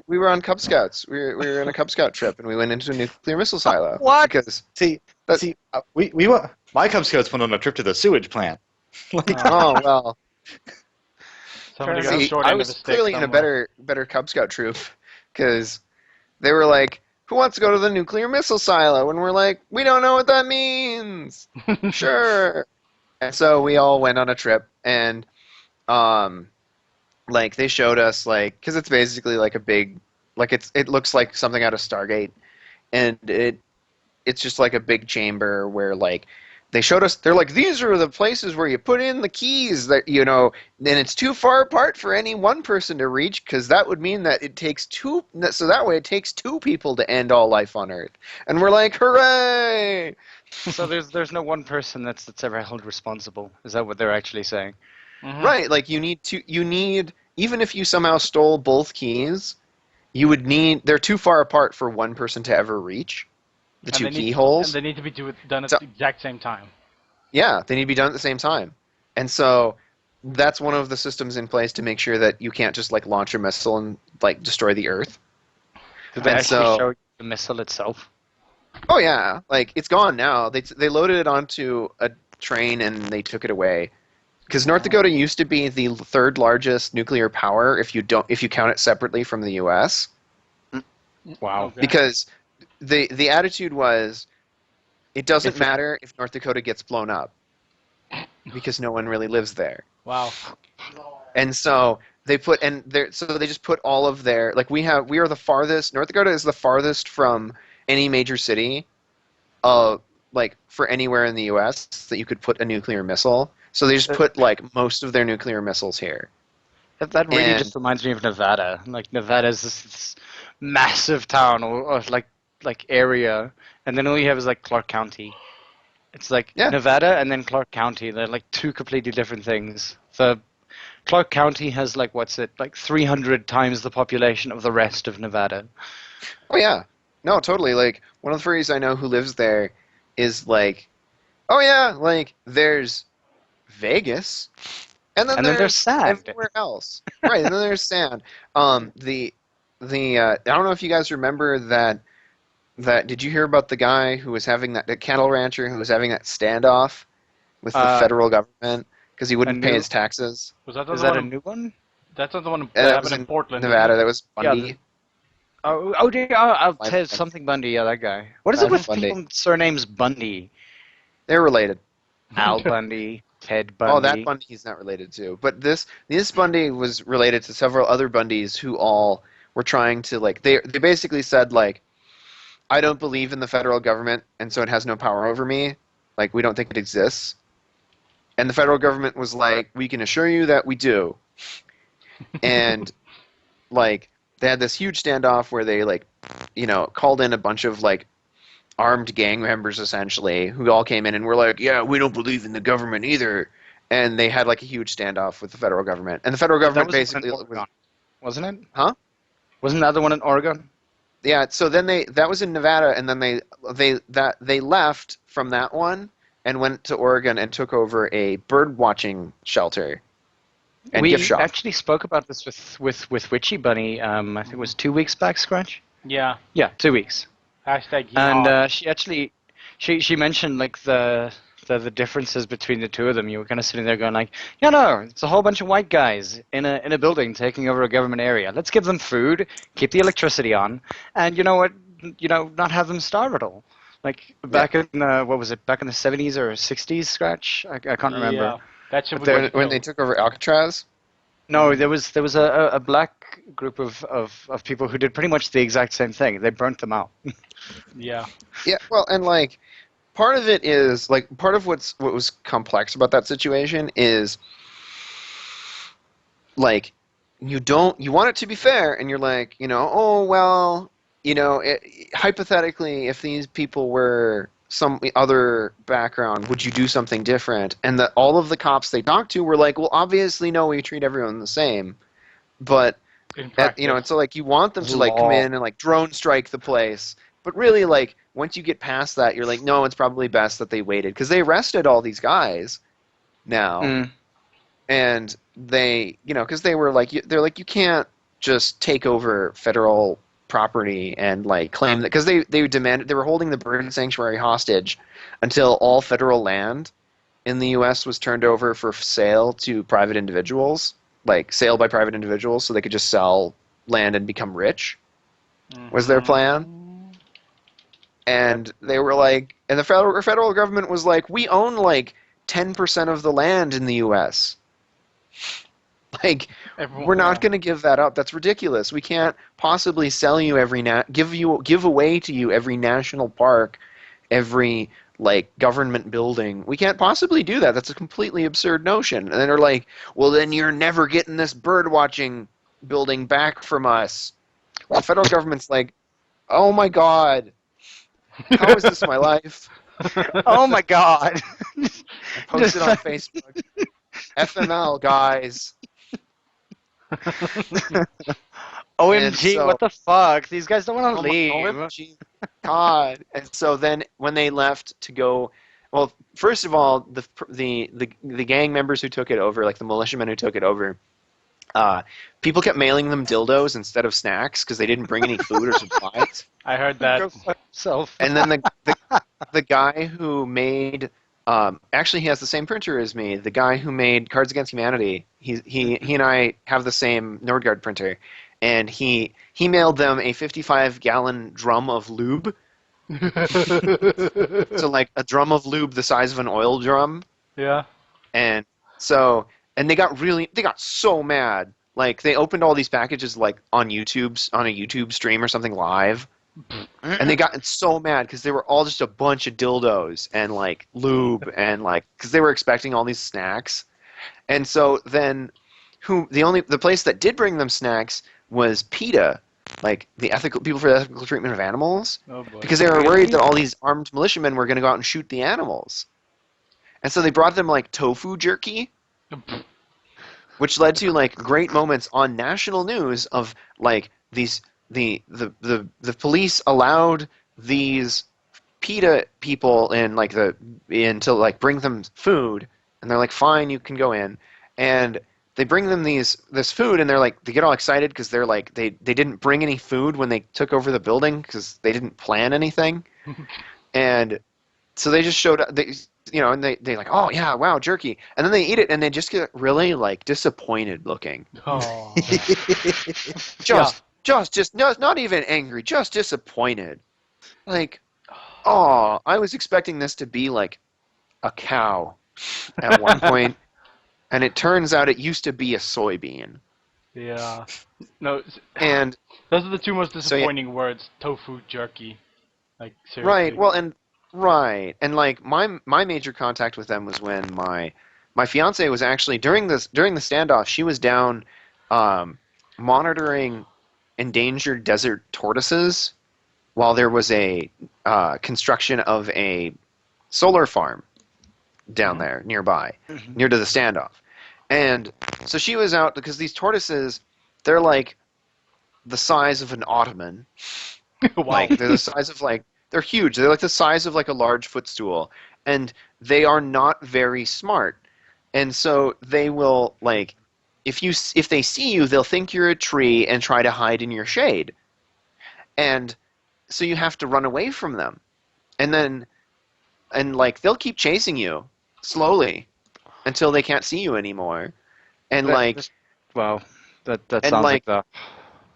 We were on Cub Scouts. We were in a Cub Scout trip, and we went into a nuclear missile silo. What? Because See, we went. My Cub Scouts went on a trip to the sewage plant. oh well, Somebody got a see, short I end of was the stick clearly in a somewhere. better Cub Scout troop, because they were like, "Who wants to go to the nuclear missile silo?" And we're like, "We don't know what that means." Sure. And so we all went on a trip, and like they showed us like, because it's basically like a big, like it looks like something out of Stargate, and it's just like a big chamber where like they showed us, they're like, these are the places where you put in the keys that, you know, and it's too far apart for any one person to reach, because that would mean that it takes two, so that way it takes two people to end all life on Earth. And we're like, hooray! So there's no one person that's ever held responsible. Is that what they're actually saying? Mhm. Right, like you need, even if you somehow stole both keys, you would need, they're too far apart for one person to ever reach the And two they need- keyholes. And they need to be done at So- the exact same time. Yeah, they need to be done at the same time. And so that's one of the systems in place to make sure that you can't just like launch a missile and like destroy the Earth. Did they And actually so- show you the missile itself? Oh yeah, like it's gone now. They loaded it onto a train and they took it away. Because North Dakota used to be the third largest nuclear power if you count it separately from the U.S. Wow. Okay. Because the attitude was, it doesn't matter if North Dakota gets blown up, because no one really lives there. Wow. And so they just put all of their, like we are the farthest, North Dakota is the farthest from any major city, like for anywhere in the U.S. that you could put a nuclear missile. So they just put like most of their nuclear missiles here. That really And- just reminds me of Nevada. Like Nevada is this massive town or like area, and then all you have is like Clark County. It's like Yeah. Nevada and then Clark County. They're like two completely different things. The Clark County has like 300 times the population of the rest of Nevada. Oh yeah, no, totally. Like one of the furries I know who lives there is like, oh yeah, like there's Vegas, and then there's sand. everywhere else, right? And then there's sand. The I don't know if you guys remember that. Did you hear about the guy who was having the cattle rancher who was having that standoff with the federal government because he wouldn't pay his taxes? Was that the Is one that a in- new one? That's not the one And that that happened was in Portland, Nevada. isn't That was Yeah, Bundy. I'll Life tell Bundy. something Bundy. Yeah, that guy. What is it Life with Bundy. people with surnames Bundy? They're related. Al Bundy, Ted Bundy. Oh, that Bundy he's not related to. But this Bundy was related to several other Bundys who all were trying to, like, they basically said, like, I don't believe in the federal government, and so it has no power over me. Like, we don't think it exists. And the federal government was like, we can assure you that we do. And, like, they had this huge standoff where they, like, you know, called in a bunch of, like, armed gang members, essentially, who all came in and were like, yeah, we don't believe in the government either. And they had, like, a huge standoff with the federal government. And the federal government That was the one in basically... Oregon, wasn't it? Huh? Wasn't that the one in Oregon? Yeah, so then that was in Nevada, and then they left from that one, and went to Oregon and took over a bird watching shelter and We gift shop. actually spoke about this with Witchy Bunny. I think it was 2 weeks back, Scratch. Yeah. Yeah, 2 weeks. Hashtag And yeehaw. she actually she mentioned like the differences between the two of them. You were kind of sitting there going like, yeah, no, it's a whole bunch of white guys in a building taking over a government area. Let's give them food, keep the electricity on, and you know what? Not have them starve at all. Like back in what was it? Back in the 70s or 60s, Scratch? I can't remember. Yeah. That shit But would there- get When killed. they took over Alcatraz. No, there was a black group of people who did pretty much the exact same thing. They burnt them out. Yeah. Yeah, well, and like part of it is like part of what was complex about that situation is like you want it to be fair, and you're like, oh well, hypothetically, if these people were some other background, would you do something different? And that all of the cops they talked to were like, well, obviously no, we treat everyone the same, but In practice. and so like you want them to like come in and like drone strike the place, but really like once you get past that, you're like, no, it's probably best that they waited because they arrested all these guys now, Mm. and they because they were like they're like you can't just take over federal property and like claim that because they demanded they were holding the bird sanctuary hostage until all federal land in the U.S. was turned over for sale to private individuals, like sale by private individuals, so they could just sell land and become rich. Was their plan? And they were like, and the federal government was like, we own like 10% of the land in the U.S. Like, we're not going to give that up. That's ridiculous. We can't possibly sell you give away to you every national park, every like government building. We can't possibly do that. That's a completely absurd notion. And then they're like, well, then you're never getting this bird watching building back from us. The federal government's like, oh my God, how is this my life? Oh my God! I posted on Facebook. FML, guys. OMG! so- What the fuck? These guys don't want to Oh my- leave. OMG, God. And so then when they left to go, well, first of all, the gang members who took it over, like the militiamen who took it over, people kept mailing them dildos instead of snacks because they didn't bring any food or supplies. I heard that. Go fuck yourself. And then the guy who made actually he has the same printer as me. The guy who made Cards Against Humanity, he and I have the same Nordgard printer, and he mailed them a 55-gallon drum of lube. So like a drum of lube the size of an oil drum. Yeah. And so they got so mad. Like they opened all these packages like on a YouTube stream or something live. And they got so mad because they were all just a bunch of dildos and like lube and like because they were expecting all these snacks. And so then the place that did bring them snacks was PETA, like the people for the ethical treatment of animals, Oh boy. because they were worried that all these armed militiamen were going to go out and shoot the animals. And so they brought them like tofu jerky, which led to like great moments on national news of like these the police allowed these PETA people in to like bring them food, and they're like, fine, you can go in, and they bring them this food, and they're like, they get all excited because they're like they didn't bring any food when they took over the building because they didn't plan anything, and so they just showed up. And they like, oh yeah, wow, jerky, and then they eat it, and they just get really like disappointed looking. Oh. Just not even angry, just disappointed. Like, oh, I was expecting this to be like a cow at one point, and it turns out it used to be a soybean. Yeah. No. And Those are the two most yeah. disappointing words. Tofu jerky. Like seriously. right, well, and like my major contact with them was when my fiance was actually during the standoff. She was down monitoring endangered desert tortoises while there was a construction of a solar farm down there nearby, near to the standoff. And so she was out because these tortoises, they're like the size of an ottoman. Wow. Like they're the size of like they're huge. They're like the size of like a large footstool. And they are not very smart, and so they will like if they see you, they'll think you're a tree and try to hide in your shade, and so you have to run away from them, and like they'll keep chasing you slowly until they can't see you anymore, and Wow, that and, sounds like, like the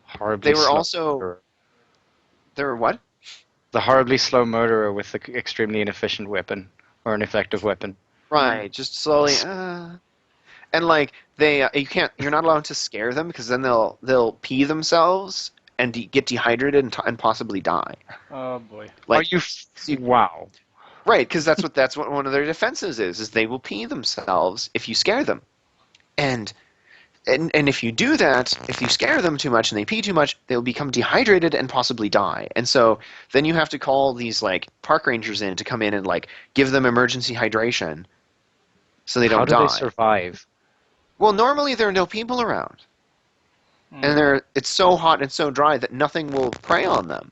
horribly they were slow also murderer. they were what? The horribly slow murderer with the extremely inefficient weapon or an effective weapon. Right, just slowly. And like you're not allowed to scare them because then they'll pee themselves and get dehydrated and possibly die. Oh boy. Like, Are you? Wow. right, because that's what one of their defenses is they will pee themselves if you scare them, and if you do that, if you scare them too much and they pee too much, they'll become dehydrated and possibly die. And so then you have to call these like park rangers in to come in and like give them emergency hydration so they don't How do die. they survive? Well, normally there are no people around. And it's so hot and so dry that nothing will prey on them.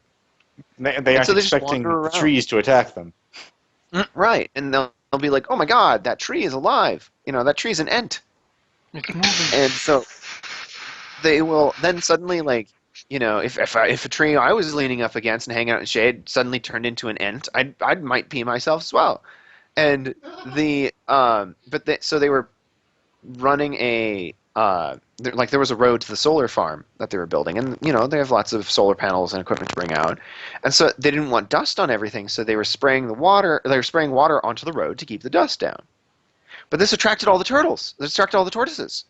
They aren't so they just expecting wander around. trees to attack them. Right, and they'll be like, "Oh my God, that tree is alive! You know, that tree's an ent." It's moving. And so they will then suddenly, like, you know, if a tree I was leaning up against and hanging out in shade suddenly turned into an ent, I might pee myself as well. And so they were running there was a road to the solar farm that they were building, and you know they have lots of solar panels and equipment to bring out, and so they didn't want dust on everything, so they were spraying water onto the road to keep the dust down. But this attracted all the turtles. This attracted all the tortoises.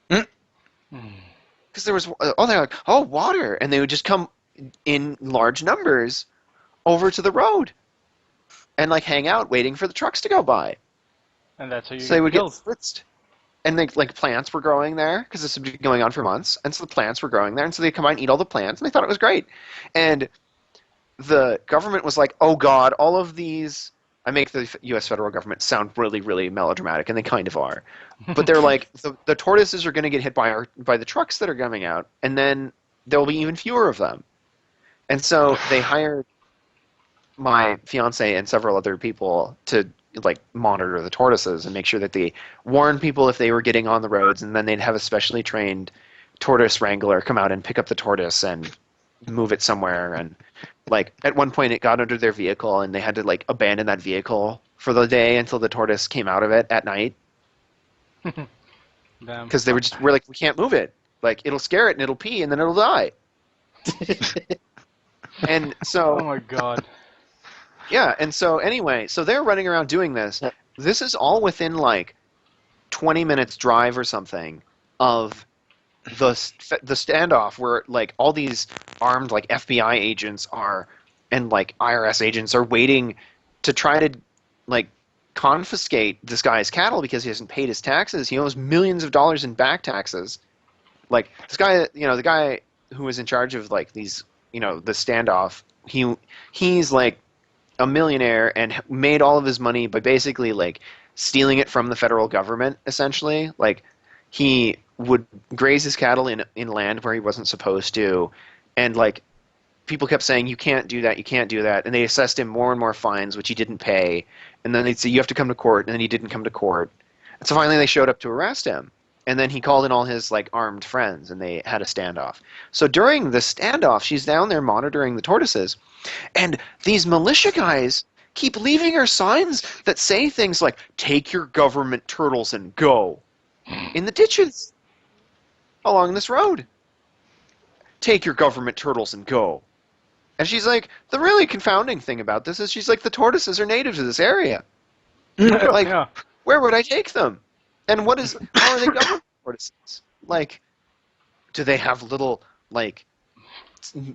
Because there was they're like, oh, water, and they would just come in large numbers over to the road and like hang out waiting for the trucks to go by. And that's how you So they would get killed. fritzed. And like plants were growing there because this had been going on for months, and so the plants were growing there, and so they'd come out and eat all the plants, and they thought it was great. And the government was like, "Oh God, all of these." I make the U.S. federal government sound really, really melodramatic, and they kind of are. But they're like, the tortoises are going to get hit by the trucks that are coming out, and then there will be even fewer of them. And so they hired my fiance and several other people to like monitor the tortoises and make sure that they warn people if they were getting on the roads, and then they'd have a specially trained tortoise wrangler come out and pick up the tortoise and move it somewhere. And like at one point it got under their vehicle and they had to like abandon that vehicle for the day until the tortoise came out of it at night because we're like, we can't move it, like it'll scare it and it'll pee and then it'll die. And so Oh my God. yeah, and so anyway, so they're running around doing this. This is all within like 20 minutes drive or something of the standoff where like all these armed like FBI agents are and like IRS agents are waiting to try to like confiscate this guy's cattle because he hasn't paid his taxes. He owes millions of dollars in back taxes. Like this guy, you know, the guy who was in charge of like these, you know, the standoff, he's like a millionaire and made all of his money by basically like stealing it from the federal government, essentially. Like he would graze his cattle in land where he wasn't supposed to, and like people kept saying, you can't do that, you can't do that, and they assessed him more and more fines which he didn't pay, and then they'd say you have to come to court, and then he didn't come to court. And so finally they showed up to arrest him, and then he called in all his like armed friends and they had a standoff. So during the standoff she's down there monitoring the tortoises, and these militia guys keep leaving her signs that say things like, take your government turtles and go, in the ditches along this road. Take your government turtles and go. And she's like, the really confounding thing about this is she's like, the tortoises are native to this area. Like, Yeah. where would I take them? And how are they government tortoises? Like, do they have little, like,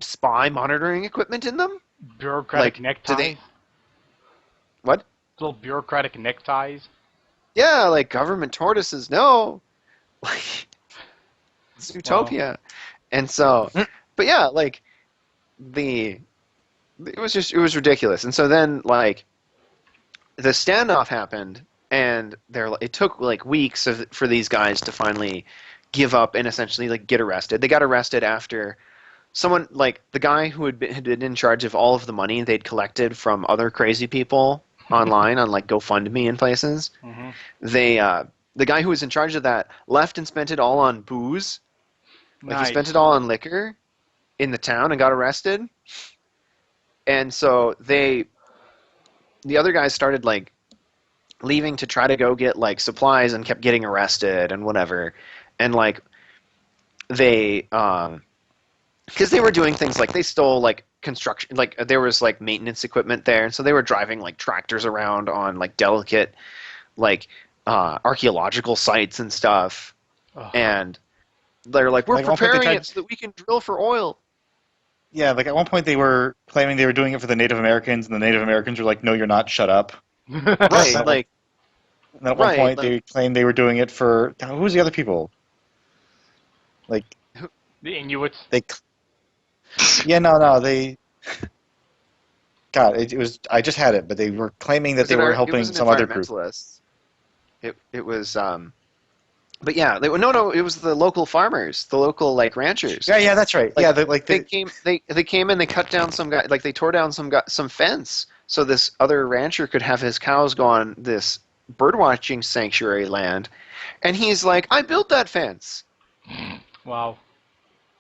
spy monitoring equipment in them? Bureaucratic Like, neckties. do they- What? Little bureaucratic neckties. Yeah, like government tortoises, no. Like, it's utopia. And so, but yeah, like, it was ridiculous. And so then, like, the standoff happened, and it took, like, weeks for these guys to finally give up and essentially, like, get arrested. They got arrested after someone, like, the guy who had been in charge of all of the money they'd collected from other crazy people online on like GoFundMe and places. Mm-hmm. The guy who was in charge of that left and spent it all on booze. Like Nice. he spent it all on liquor in the town and got arrested. And so the other guys started like leaving to try to go get like supplies and kept getting arrested and whatever. And like they because they were doing things like they stole like construction, like there was like maintenance equipment there, and so they were driving like tractors around on like delicate like archaeological sites and stuff. Ugh. And they're like, we're Like, at one point they preparing tried- it so that we can drill for oil. Yeah, like at one point they were claiming they were doing it for the Native Americans, and the Native Americans were like, "No, you're not. Shut up." Right, So- like And then at one Right, point like- they claimed they were doing it for who was the other people? Like The Inuits. they, yeah, no, they. God, it was. I just had it, but they were claiming that they were helping some other group. It was but yeah, no, it was the local farmers, the local like ranchers. Yeah, that's right. Like, Yeah, They came and they cut down some guy, like they tore down some fence so this other rancher could have his cows go on this birdwatching sanctuary land, and he's like, I built that fence. Wow.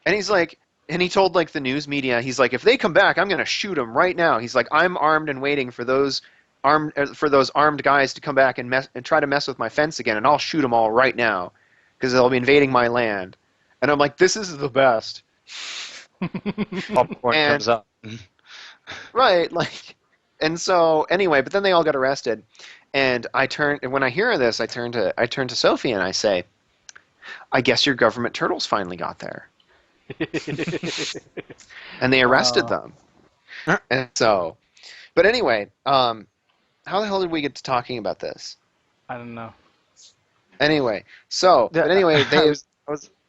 And he's like, and he told like the news media, he's like, if they come back, I'm gonna shoot them right now. He's like, I'm armed and waiting for those armed guys to come back and try to mess with my fence again, and I'll shoot them all right now because they'll be invading my land. And I'm like, this is the best. Popcorn And- comes up. Right, like, and so anyway, but then they all got arrested, and when I hear this, I turn to Sophie and I say, I guess your government turtles finally got there. And they arrested them. And so, but anyway, how the hell did we get to talking about this? I don't know. Anyway, so, Yeah, but anyway, I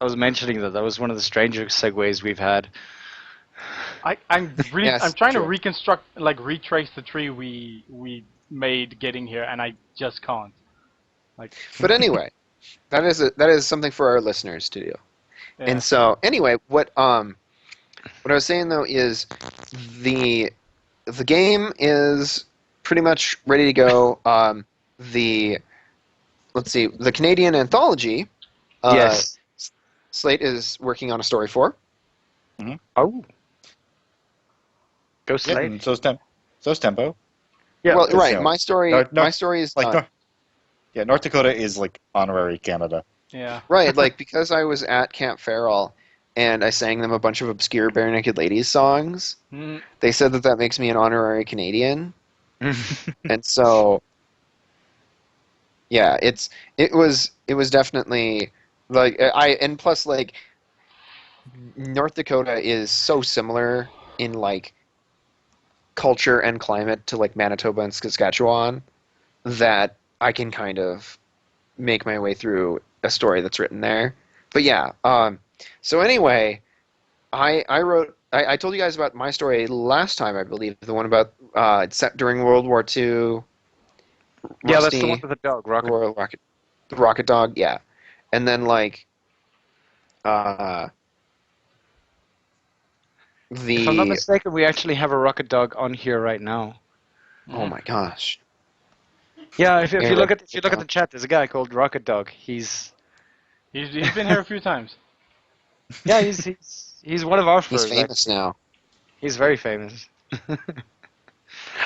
was mentioning that was one of the stranger segues we've had. I'm Yes, trying to true. retrace the tree we made getting here, and I just can't. Like, but anyway, that is something for our listeners to do. yeah. And so, anyway, what I was saying though is the game is pretty much ready to go. Let's see, the Canadian anthology. Yes. Slate is working on a story for. Oh. Go Yeah, Slate. and so's Tempo. Yeah. well, because, right. you know, My story. no- My story is Like, done. North Dakota is like honorary Canada. Yeah. Right, like because I was at Camp Farrell and I sang them a bunch of obscure Bare Naked Ladies songs. Mm, They said that makes me an honorary Canadian. And so, yeah, it was definitely like and plus like North Dakota is so similar in like culture and climate to like Manitoba and Saskatchewan that I can kind of make my way through a story that's written there. But yeah, so anyway, I told you guys about my story last time, I believe, the one about it's set during World War II. Yeah, that's the Rusty, one with the dog, Rocket. Royal Rocket, the Rocket Dog, yeah. And then like If I'm not mistaken, we actually have a Rocket Dog on here right now. oh my gosh. Yeah, if Yeah, you look at Rocket the chat, there's a guy called Rocket Dog. He's he's been here a few times. he's one of our He's furs. famous now. He's very famous.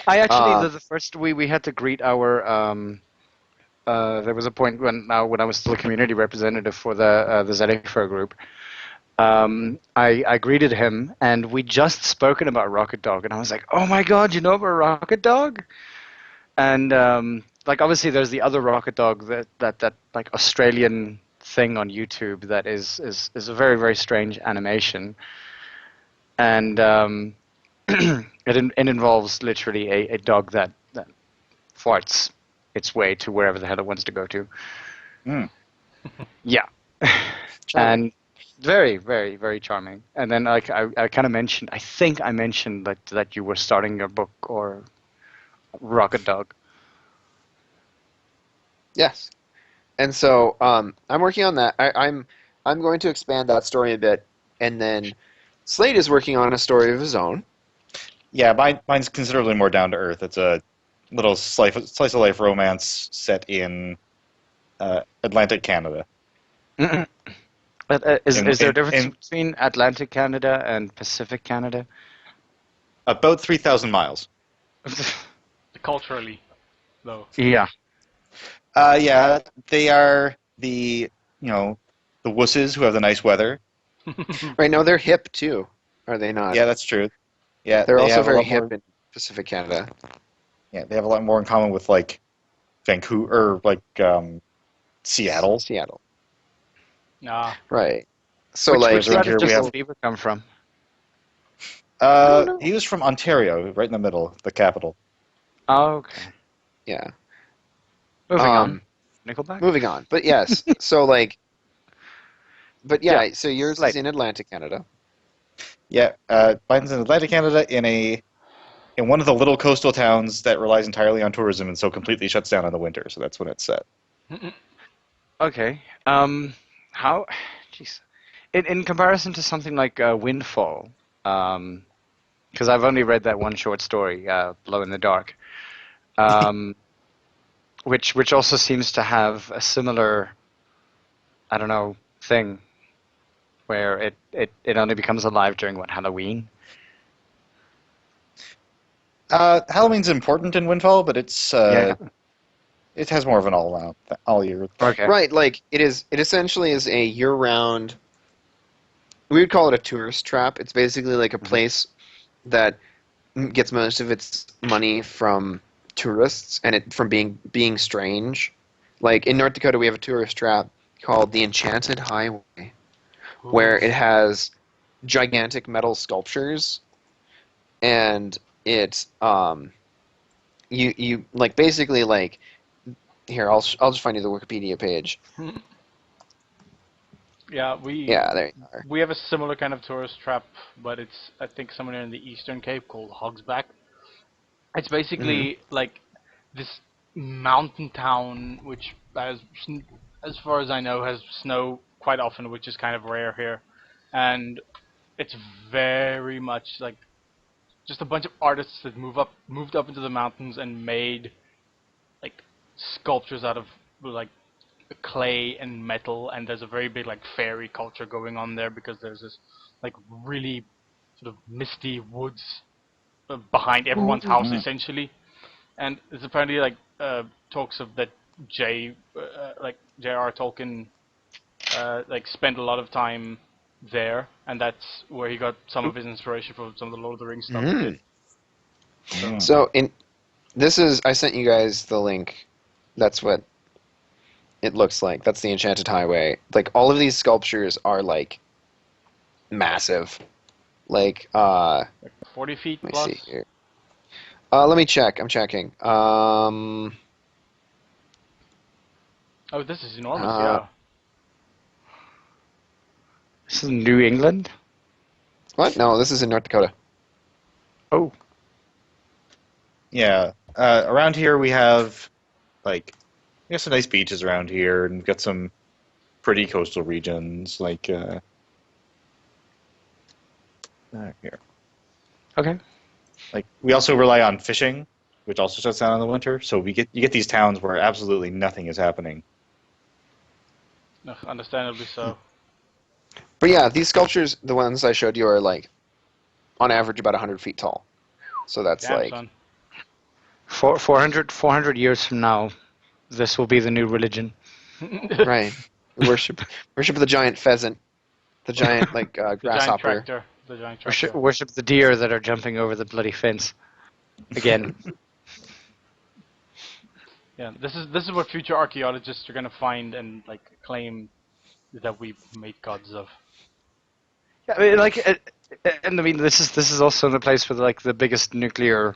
I actually Uh, the first we had to greet our there was a point when I was still a community representative for the south-afrifur group. I greeted him and we just spoken about Rocket Dog and I was like, oh my god, you know about Rocket Dog? And like obviously there's the other Rocket Dog that like Australian thing on YouTube that is a very, very strange animation. And it involves literally a dog that farts its way to wherever the hell it wants to go to. Mm. Yeah. And very, very, very charming. And then like I kind of mentioned, I think I mentioned that you were starting your book or Rocket Dog. Yes. And so I'm working on that. I'm going to expand that story a bit, and then Slade is working on a story of his own. Yeah, mine's considerably more down to earth. It's a little slice of life romance set in Atlantic Canada. But, is there a difference In between Atlantic Canada and Pacific Canada? about 3,000 miles. Culturally, though. Yeah. Yeah, they are the the wusses who have the nice weather. Right, no, they're hip too, are they not? Yeah, that's true. Yeah, They're they also have a very lot hip more. in Pacific Canada. Yeah, they have a lot more in common with like Vancouver, or like Seattle. Seattle. Nah. Right. So Which like Whereas around side here does we Justin have. Bieber come from? I don't know. He was from Ontario, right in the middle, the capital. Oh, okay. Yeah. Moving on. Nickelback? Moving on. But yes, so like but yeah, Yeah. so yours Slate. is in Atlantic Canada. Yeah, Biden's in Atlantic Canada in one of the little coastal towns that relies entirely on tourism and so completely shuts down in the winter. So that's when it's set. Okay. How? Jeez. In comparison to something like Windfall, because I've only read that one short story, Blow in the Dark, which also seems to have a similar, I don't know, thing where it only becomes alive during Halloween. Halloween's important in Windfall, but Yeah. it has more of an all year. Okay. Right, like it essentially is a year-round, we would call it a tourist trap. It's basically like a place that gets most of its money from tourists and it from being strange. Like in North Dakota, we have a tourist trap called the Enchanted Highway, where it has gigantic metal sculptures, and it you like basically like here I'll just find you the Wikipedia page. Yeah, Yeah, there you are. we have a similar kind of tourist trap, but it's I think somewhere in the Eastern Cape called Hogsback. It's basically like this mountain town, which as far as I know, has snow quite often, which is kind of rare here, and it's very much like just a bunch of artists that moved up into the mountains and made like sculptures out of like clay and metal, and there's a very big like fairy culture going on there because there's this like really sort of misty woods behind everyone's house essentially, and it's apparently like talks of that like J.R. Tolkien like spent a lot of time there, and that's where he got some of his inspiration for some of the Lord of the Rings stuff he did. So I sent you guys the link. That's what it looks like. That's the Enchanted Highway. Like all of these sculptures are like massive. Like 40 feet let me plus. see here. Let me check. I'm checking. Oh, this is enormous. Yeah. This is New England. What? No, this is in North Dakota. Oh. Yeah, around here we have some nice beaches around here, and we've got some pretty coastal regions like here. Okay. Like we also rely on fishing, which also shuts down in the winter. So you get these towns where absolutely nothing is happening. Understandably so. But yeah, these sculptures, the ones I showed you, are like on average about 100 feet tall. So that's Damn, like son. 400 years from now, this will be the new religion. right. Worship the giant pheasant, the giant like The giant grasshopper. tractor. The giant tractor. Worship the deer that are jumping over the bloody fence. Again. Yeah, this is what future archaeologists are gonna find and like claim that we made gods of. Yeah, I mean, and I mean, this is also the place with like the biggest nuclear.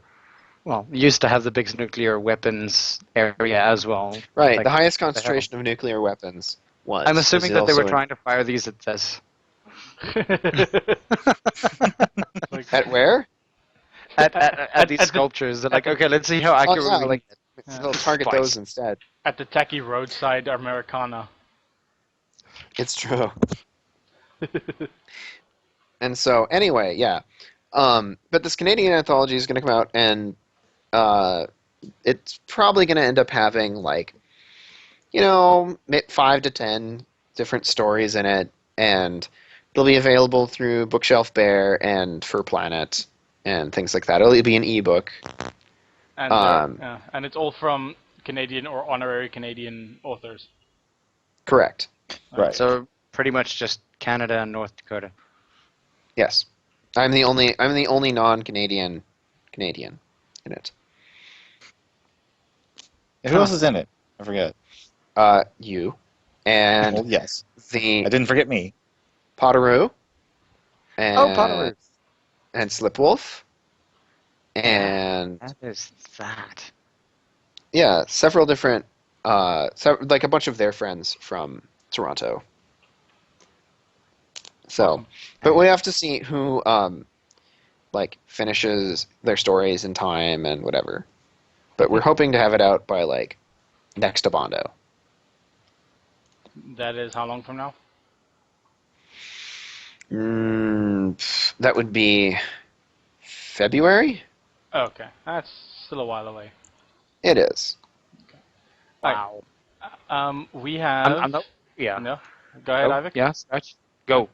Well, used to have the biggest nuclear weapons area as well. Right. Like, the highest concentration of nuclear weapons was. I'm assuming that they were also trying to fire these at this. Like, at where? At these the- sculptures. They're like, okay, let's see how accurate yeah, we like can they'll target Twice. those instead. at the tacky roadside Americana. It's true. And so anyway, yeah. But this Canadian anthology is going to come out, and it's probably going to end up having like, 5 to 10 different stories in it, and it'll be available through Bookshelf Bear and Fur Planet and things like that. It'll be an ebook. And it's all from Canadian or honorary Canadian authors. Correct. Right. So pretty much just Canada and North Dakota. Yes. I'm the only non-Canadian Canadian in it. Who else is in it? I forget. You and Well, yes. the I didn't forget me. Potteroo and Potteroo. and Slipwolf and That is that. yeah, several different like a bunch of their friends from Toronto. So, Awesome. but we have to see who like finishes their stories in time and whatever. But we're hoping to have it out by like next to Bondo. That is how long from now? That would be February? Okay, that's still a while away. It is. Wow. We have. I'm not, yeah. No, go ahead, Oh, Ivik. yeah, scratch. Go.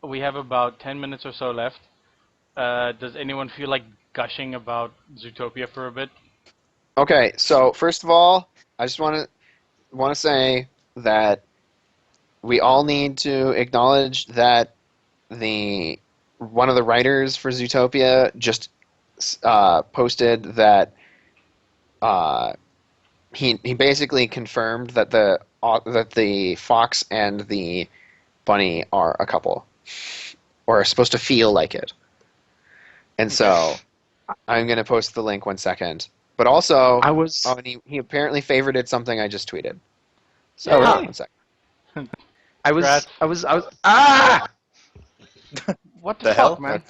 We have about 10 minutes or so left. Does anyone feel like gushing about Zootopia for a bit? Okay, so first of all, I just want to say that we all need to acknowledge that one of the writers for Zootopia just posted that he basically confirmed that the fox and the bunny are a couple, or are supposed to feel like it. And so I'm going to post the link 1 second. But also, and he apparently favorited something I just tweeted. So Yay! 1 second. I was Congrats. ah! What the The fuck, hell? man?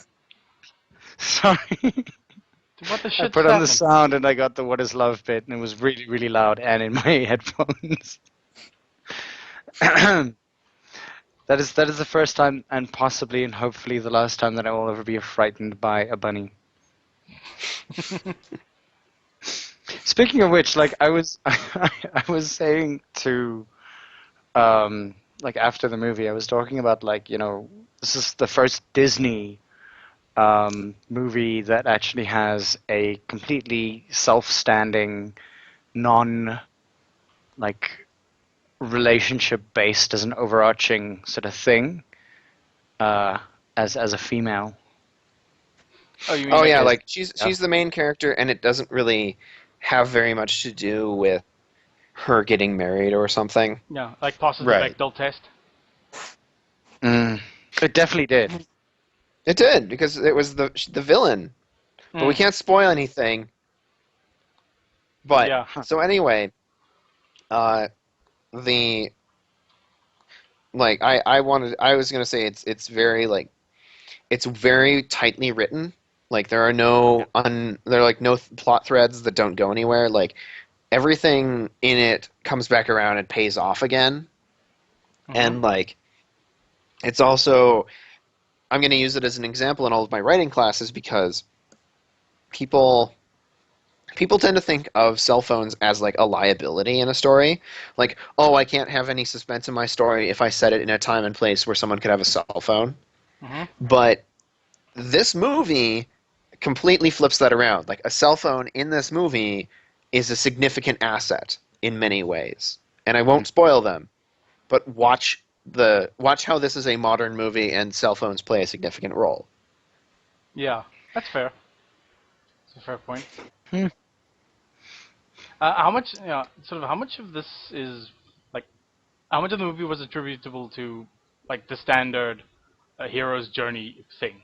Sorry. What the I shit? put on the sound and I got the "What Is Love" bit, and it was really, really loud and in my headphones. That is the first time, and possibly and hopefully the last time, that I will ever be frightened by a bunny. Speaking of which, like I was saying to, like after the movie, I was talking about like this is the first Disney movie that actually has a completely self-standing, like relationship based as an overarching sort of thing, as a female. Oh, you mean Oh yeah, a- like she's the main character, and it doesn't really have very much to do with her getting married or something. Yeah, like passes Right. the Bechdel test. It definitely did. It did because it was the villain, but we can't spoil anything. But Yeah. so anyway, the like I was gonna say it's very like it's very tightly written. Like there are there are like no plot threads that don't go anywhere. Like everything in it comes back around and pays off again. And like it's also, I'm going to use it as an example in all of my writing classes because people tend to think of cell phones as like a liability in a story. Like, oh, I can't have any suspense in my story if I set it in a time and place where someone could have a cell phone. But this movie completely flips that around. Like a cell phone in this movie is a significant asset in many ways. And I won't spoil them, but watch how this is a modern movie and cell phones play a significant role. Yeah, that's fair. That's a fair point. How much, how much of this is like, how much of the movie was attributable to like the standard hero's journey thing?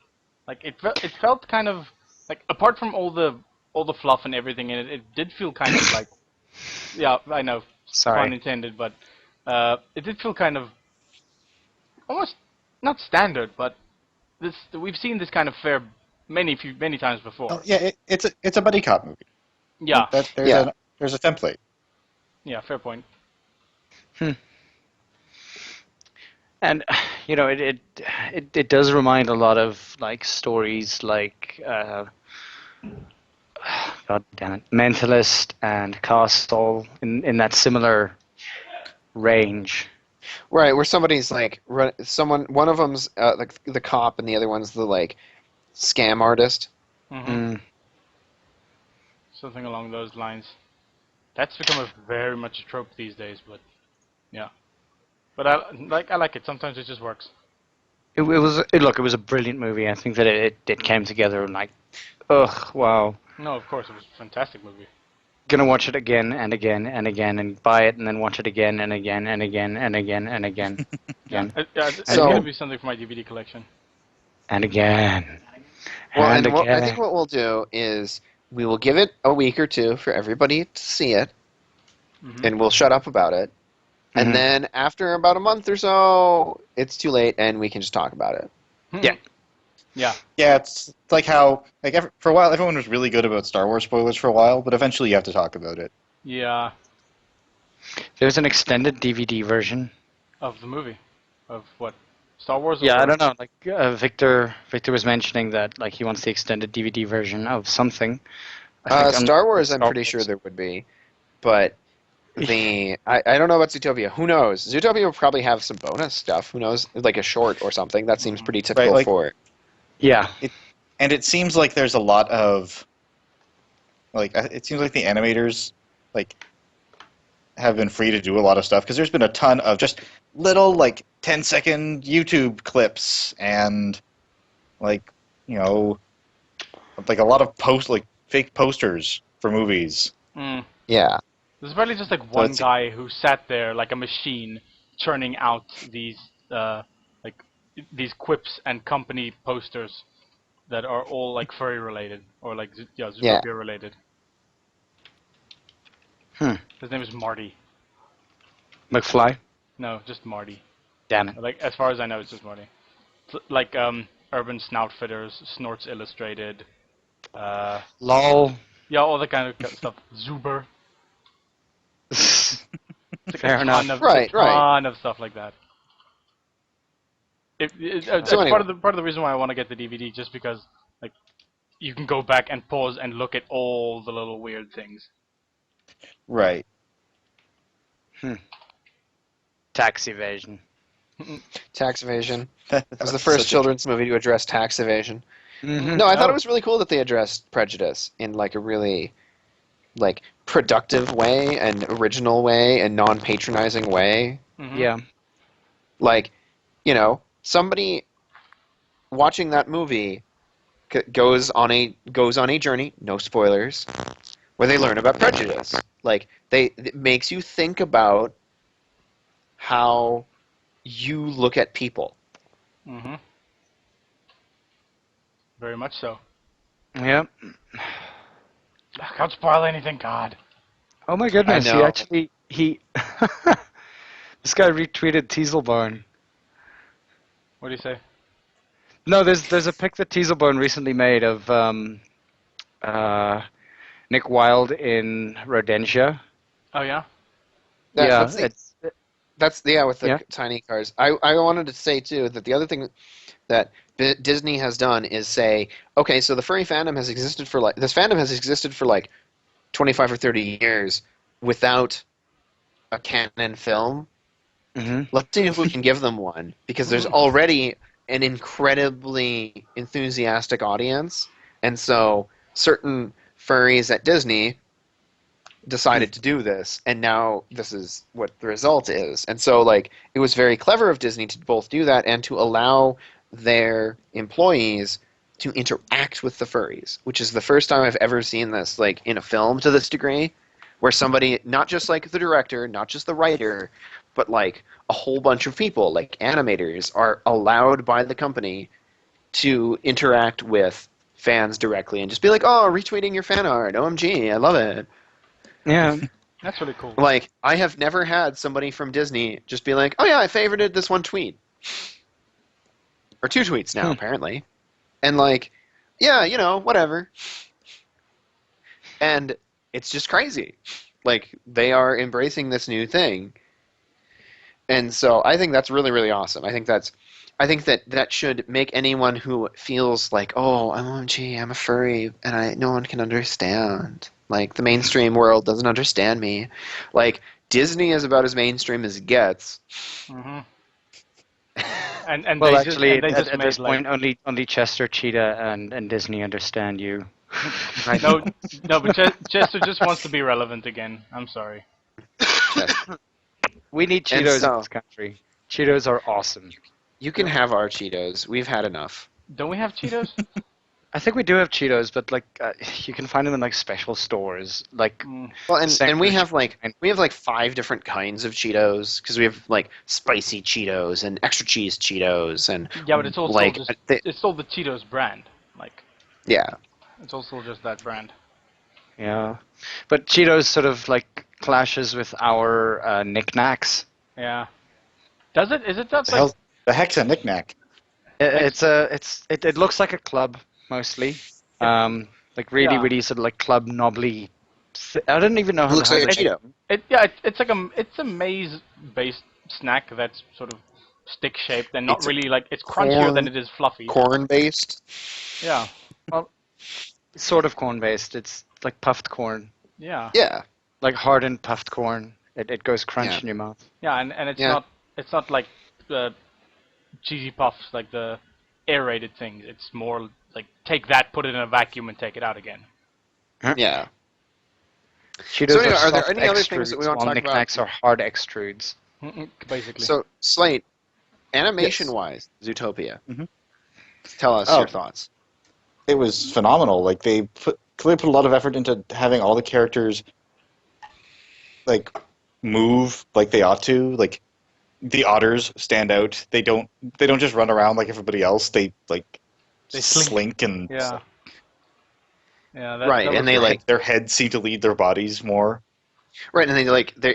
Like it felt kind of like, apart from all the fluff and everything in it, it did feel kind of like, yeah, I know, Sorry. pun intended, but it did feel kind of almost not standard, but we've seen this kind of fare many times before. Oh, yeah, it's a buddy cop movie. Yeah, There's a template. yeah, fair point. And it does remind a lot of like stories like God damn it, Mentalist and Castle in that similar range. Right, where somebody's like one of them's like the cop and the other one's the like scam artist. Mm-hmm. Mm. Something along those lines. That's become a very much a trope these days, but yeah. But I like it. Sometimes it just works. It was a brilliant movie. I think that it came together and like, ugh, wow. No, of course, it was a fantastic movie. Gonna watch it again and again and again and buy it and then watch it again and again and again and again and again. Yeah, Again. it's So- gonna be something for my DVD collection. And again. Well, and and again. I think what we'll do is we will give it a week or two for everybody to see it, Mm-hmm. and we'll shut up about it. Mhm. And then after about a month or so, it's too late, and we can just talk about it. Yeah. Yeah. Yeah, it's like how for a while everyone was really good about Star Wars spoilers for a while, but eventually you have to talk about it. Yeah. There's an extended DVD version. Of the movie. Of what? Star Wars? Or Yeah, I what? don't know. Like Victor was mentioning that like he wants the extended DVD version of something. I think Star Wars, I'm Star pretty sure Wars. there would be, but I don't know about Zootopia. Who knows? Zootopia will probably have some bonus stuff. Who knows? Like a short or something. That seems pretty typical like- for. Yeah. And it seems like there's a lot of it seems like the animators like have been free to do a lot of stuff because there's been a ton of just little like 10-second YouTube clips and like like a lot of fake posters for movies. Mm. Yeah. There's probably just like one it's- guy who sat there like a machine churning out these these quips and company posters that are all like furry related or like Zootopia Yeah. related. Hmm. His name is Marty. McFly. No, just Marty. Damn it. Like as far as I know, it's just Marty. Like Urban Snoutfitters, Snorts Illustrated. Lol. Yeah, all that kind of stuff. Zuber. It's like Fair a enough. ton of, Right, a right. ton of stuff like that. It's So anyway. part of the reason why I want to get the DVD, just because like you can go back and pause and look at all the little weird things. Right. Tax evasion. Tax evasion. That It was the first children's movie to address tax evasion. Mm-hmm. No, I thought Oh. it was really cool that they addressed prejudice in like a really like productive way and original way and non-patronizing way. Mhm. Yeah. Like, somebody watching that movie goes on a journey, no spoilers, where they learn about prejudice. Like it makes you think about how you look at people. Mm-hmm. Very much so. Yeah. I can't spoil anything, God. Oh my goodness. I know. He this guy retweeted Teaselbone. What do you say? No, there's a pic that Teaselbone recently made of Nick Wilde in Rodentia. Oh yeah. Yeah, That's it's with the Yeah. tiny cars. I wanted to say too that the other thing that Disney has done is say, okay, so the furry fandom has existed for like 25 or 30 years without a canon film. mhm. Let's see if we can give them one, because there's already an incredibly enthusiastic audience, and so certain furries at Disney decided to do this, and now this is what the result is. And so like it was very clever of Disney to both do that and to allow their employees to interact with the furries, which is the first time I've ever seen this like in a film to this degree, where somebody, not just like the director, not just the writer, but like a whole bunch of people, like animators, are allowed by the company to interact with fans directly and just be like, oh, retweeting your fan art, OMG, I love it. Yeah. That's really cool. Like, I have never had somebody from Disney just be like, oh yeah, I favorited this one tweet. Or two tweets now, apparently. And like, yeah, whatever. And it's just crazy. Like, they are embracing this new thing. And so I think that's really, really awesome. I think that should make anyone who feels like, oh, OMG, I'm a furry and no one can understand. Like, the mainstream world doesn't understand me. Like, Disney is about as mainstream as it gets. Mm-hmm. And Well, they actually, just at made this like point, only Chester, Cheetah, and Disney understand you. no, but Chester just wants to be relevant again. I'm sorry. We need And Cheetos in so- this country. Cheetos are awesome. You can have our Cheetos. We've had enough. Don't we have Cheetos? I think we do have Cheetos, but like you can find them in like special stores. Like Mm. Well, and we Sandwich have like 5 different kinds of Cheetos because we have like spicy Cheetos and extra cheese Cheetos and Yeah, but it's also like just it's still the Cheetos brand. Like yeah. it's also just that brand. yeah, but Cheetos sort of like clashes with our knickknacks. Yeah. Does it? Is it that The like? hell, the heck's a knickknack. It looks like a club mostly. Like really Yeah. really sort of like club knobbly. I don't even know how It looks how like a to- Cheeto. It's a maize-based snack that's sort of stick-shaped and not It's really like it's crunchier corn- than it is fluffy. Corn based. Yeah. Sort of corn based. It's like puffed corn, Yeah. Yeah. like hardened puffed corn. It goes crunch Yeah. in your mouth. Yeah, and Yeah. it's not like cheesy puffs like the aerated things. It's more like take that, put it in a vacuum, and take it out again. Yeah. Cheetos So anyway, are there soft any other things that we extrudes, want to while talk about? knickknacks are hard extrudes. Basically. So Slate, animation-wise, Zootopia. Mhm. Tell us Oh. your thoughts. It was phenomenal. Like they clearly put a lot of effort into having all the characters like move like they ought to. Like the otters stand out. They don't just run around like everybody else. They like They slink. slink and yeah. Yeah. That, Right, that and was they great. like their heads seem to lead their bodies more. right, and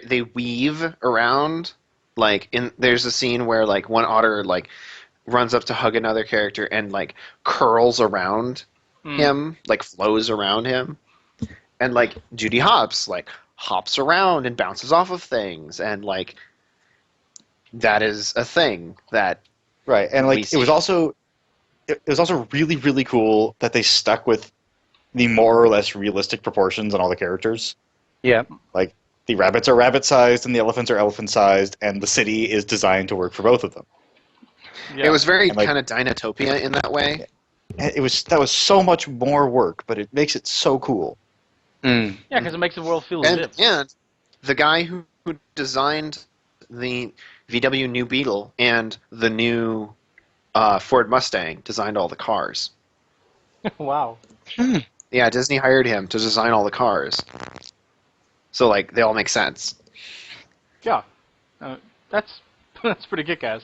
they weave around. Like there's a scene where like one otter like runs up to hug another character and like curls around him, like flows around him, and like Judy Hopps like hops around and bounces off of things, and like that is a thing that Right, and We like see. it was also really really cool that they stuck with the more or less realistic proportions on all the characters. Yeah. Like the rabbits are rabbit sized and the elephants are elephant sized, and the city is designed to work for both of them. Yeah. it was very And, like- kind of Dinotopia in that way. And that was so much more work, but it makes it so cool. Mm. Yeah, because it makes the world feel And, lived. and the guy who designed the VW New Beetle and the new Ford Mustang designed all the cars. Wow. Yeah, Disney hired him to design all the cars. So like they all make sense. Yeah. That's that's pretty kick-ass.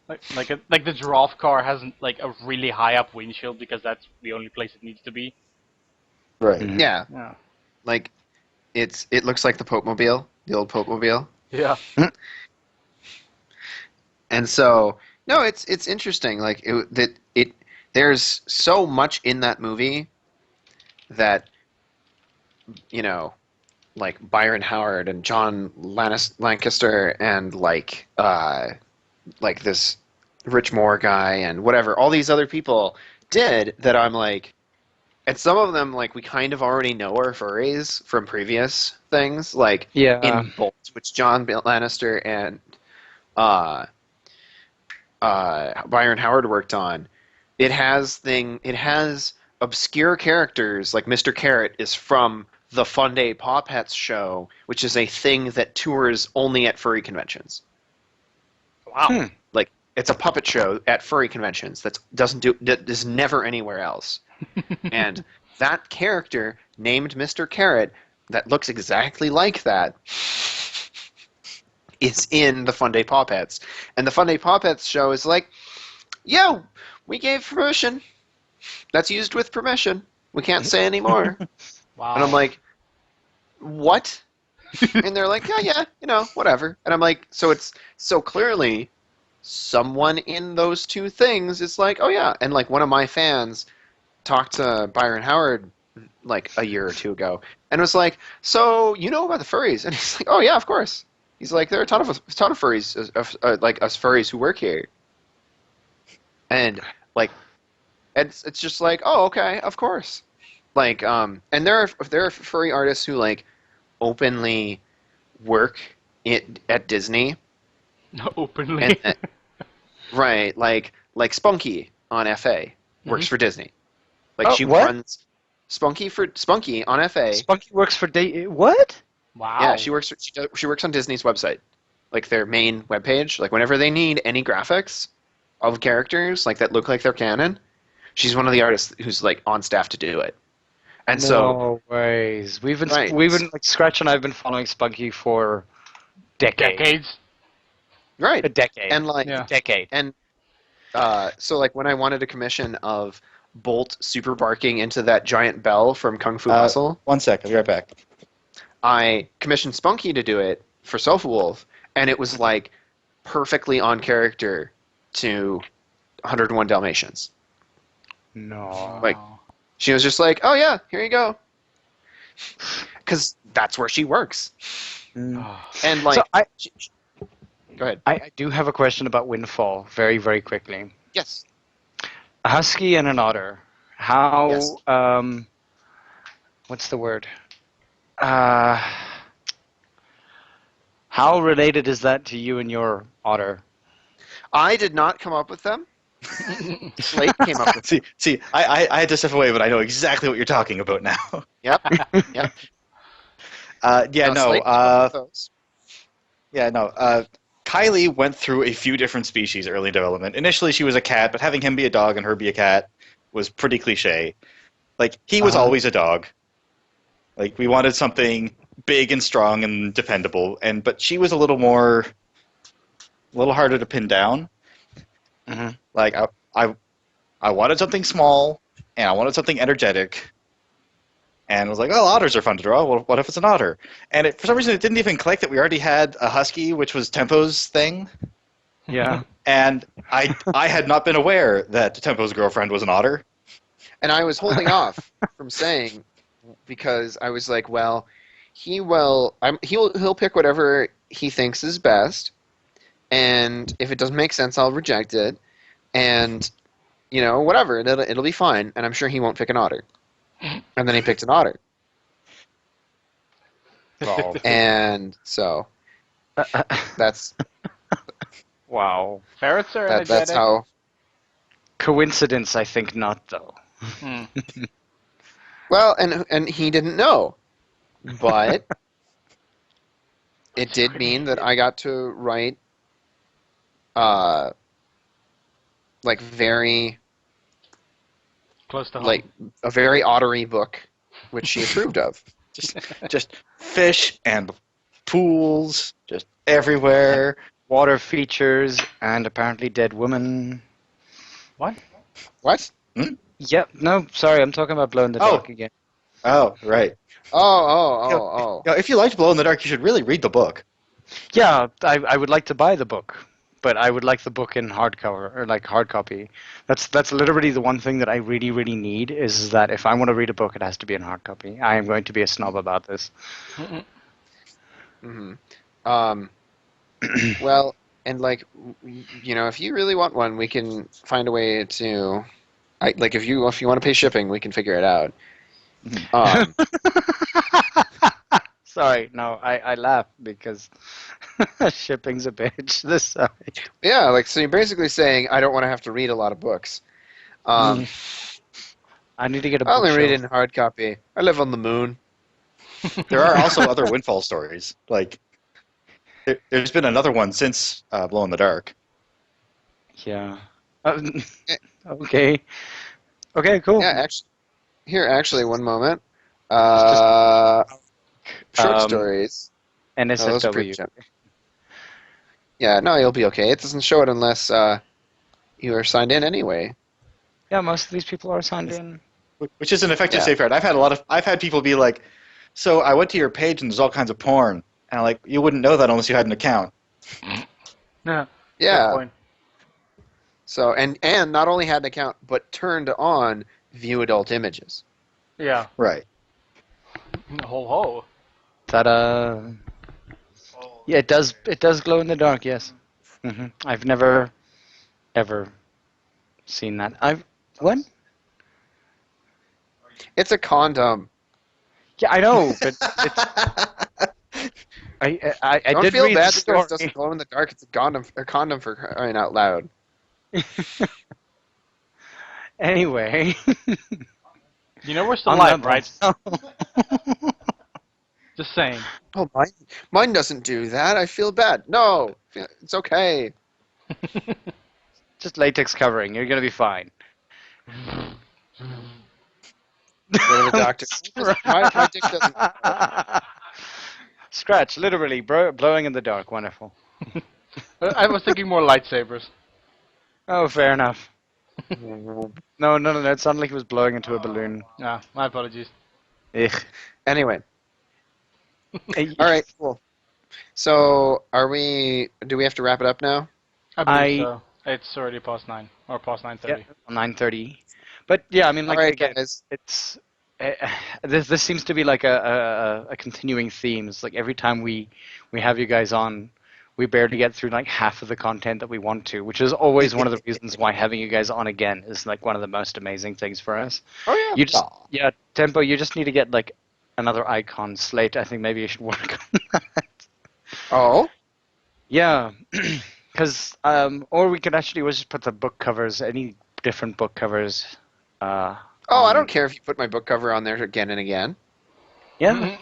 Like the giraffe car hasn't like a really high up windshield because that's the only place it needs to be. Right. Mhm. Yeah, Yeah. like it looks like the Pope Mobile, the old Pope Mobile. Yeah. And so no, it's interesting. Like there's so much in that movie that like Byron Howard and John Lancaster and like this Rich Moore guy and whatever, all these other people did that I'm like, and some of them like we kind of already know are furries from previous things, like Yeah. in Bolt, which John Lannister and Byron Howard worked on. It has obscure characters like Mr. Carrot is from the Fun Day Paw Pets show, which is a thing that tours only at furry conventions. Wow. Hmm. Like it's a puppet show at furry conventions that is never anywhere else. And that character named Mr. Carrot that looks exactly like that is in the Fun Day Paw Pets. And the Fun Day Paw Pets show is like, yo, we gave permission. That's used with permission. We can't say anymore. Wow. And I'm like, what? And they're like, yeah, whatever. And I'm like, so it's so clearly someone in those two things is like, oh yeah. And like one of my fans talked to Byron Howard like a year or two ago and was like, so you know about the furries? And he's like, oh yeah, of course. He's like, there are a ton of furries, like us furries who work here, and like, it's just like, oh, okay, of course. Like, and there are furry artists who like openly work at Disney, Openly. and, right? Like Spunky on FA works for Disney. Like Oh, she what? runs Spunky on FA. Spunky works for what? Wow. Yeah, she works on Disney's website, like their main webpage. Like whenever they need any graphics of characters like that look like they're canon, she's one of the artists who's like on staff to do it. And so No ways. We've been Right. like Scratch and I've been following Spunky for decades. Decades. right, A decade. and like Yeah. decade. and so like when I wanted a commission of Bolt super barking into that giant bell from Kung Fu Hustle, 1 sec, I'll be right back. I commissioned Spunky to do it for Sofa Wolf, and it was like perfectly on character to 101 Dalmatians. No. Like, she was just like, "Oh yeah, here you go," because that's where she works. Mm. And like, So go ahead. I do have a question about Windfall, very, very quickly. Yes. A husky and an otter. How? Yes. What's the word? How related is that to you and your otter? I did not come up with them. Slate came up with. See, I had to step away, but I know exactly what you're talking about now. Yep. Yeah, Slate came up with those. Yeah, no. Kylie went through a few different species early in development. Initially, she was a cat, but having him be a dog and her be a cat was pretty cliche. Like, he was always a dog. Like, we wanted something big and strong and dependable, but she was a little harder to pin down. Mm-hmm. Like, I wanted something small, and I wanted something energetic. And I was like, oh, otters are fun to draw. Well, what if it's an otter? And for some reason, it didn't even click that we already had a husky, which was Tempo's thing. Yeah. And I had not been aware that Tempo's girlfriend was an otter. And I was holding off from saying because I was like, well, he'll pick whatever he thinks is best, and if it doesn't make sense, I'll reject it, and whatever, it'll be fine, and I'm sure he won't pick an otter. And then he picked an otter, Oh. and so that's Wow. Ferrets are that's energetic. how. Coincidence, I think not, though. Hmm. Well, and he didn't know, but it did mean that I got to write, like very, Close to home. like a very ottery book, which she approved of. Just fish and pools, just everywhere. Water features and apparently dead women. What? What? Yep. No, sorry, I'm talking about Blow in the Dark again. Oh, right. Oh. If you liked Blow in the Dark, you should really read the book. Yeah, I would like to buy the book, but I would like the book in hardcover or like hard copy. That's literally the one thing that I really, really need is that if I want to read a book, it has to be in hard copy. I am going to be a snob about this. Mm-hmm. Well, and like, if you really want one, we can find a way to. If you want to pay shipping, we can figure it out. Sorry, no, I laugh because shipping's a bitch this side. Yeah, so you're basically saying I don't want to have to read a lot of books. I need to get a I only bookshelf. read it in hard copy. I live on the moon. There are also other Windfall stories. Like, there's been another one since Blow in the Dark. Yeah. Okay. Okay, cool. Yeah, actually, one moment. Short stories. Oh, those are pretty NSFW. gentle. Yeah, no, you'll be okay. It doesn't show it unless you are signed in anyway. Yeah, most of these people are signed in. Which is an effective Yeah. safeguard. I've had people be like, so I went to your page and there's all kinds of porn. And I'm like, you wouldn't know that unless you had an account. Yeah. Yeah. Good point. So and not only had an account, but turned on view adult images. Yeah. Right. Ho ho. Ta-da. Yeah, it does. It does glow in the dark. Yes. I've never, ever seen that. What? It's a condom. Yeah, I know, but it's. I Don't did feel read the bad that yours story. doesn't glow in the dark. It's a condom for crying out loud. Anyway. You know we're still On live, that right? note. Just saying. Oh, mine doesn't do that. I feel bad. No, it's okay. Just latex covering. You're gonna be fine. Go to the doctor. My dick doesn't. Scratch, literally, blowing in the dark. Wonderful. I was thinking more lightsabers. Oh, fair enough. No. It sounded like he was blowing into a balloon. Ah, my apologies. Ugh. Anyway, all right, cool. So, do we have to wrap it up now? I believe so. It's already past 9 or past 9:30. Yeah, 9:30. But yeah, I mean, like All right, again, guys. it's this seems to be like a continuing theme. It's like every time we have you guys on, we barely get through like half of the content that we want to, which is always one of the reasons why having you guys on again is like one of the most amazing things for us. Oh yeah. You just Tempo, you just need to get like another icon. Slate, I think maybe you should work on that. Oh. Yeah, because or we could actually just put the book covers, any different book covers. I don't care if you put my book cover on there again and again. Yeah,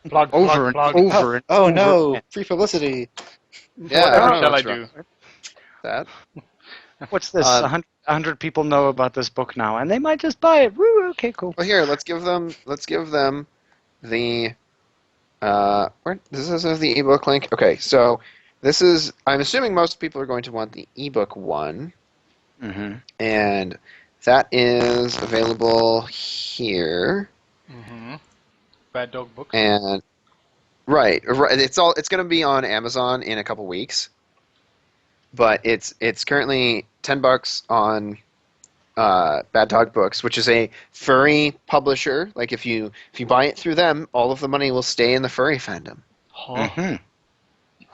Plug, over plug, and plug. over and Oh over no! again. Free publicity. Yeah, Whatever I don't know shall I what's do? wrong with that. What's this? 100 people know about this book now, and they might just buy it. Woo! Okay, cool. Well, here, let's give them the this is the ebook link. Okay, so this is. I'm assuming most people are going to want the ebook one, and that is available here. Bad Dog Books. And right, it's going to be on Amazon in a couple weeks, but it's currently $10 on Bad Dog Books, which is a furry publisher. Like if you buy it through them, all of the money will stay in the furry fandom. Oh.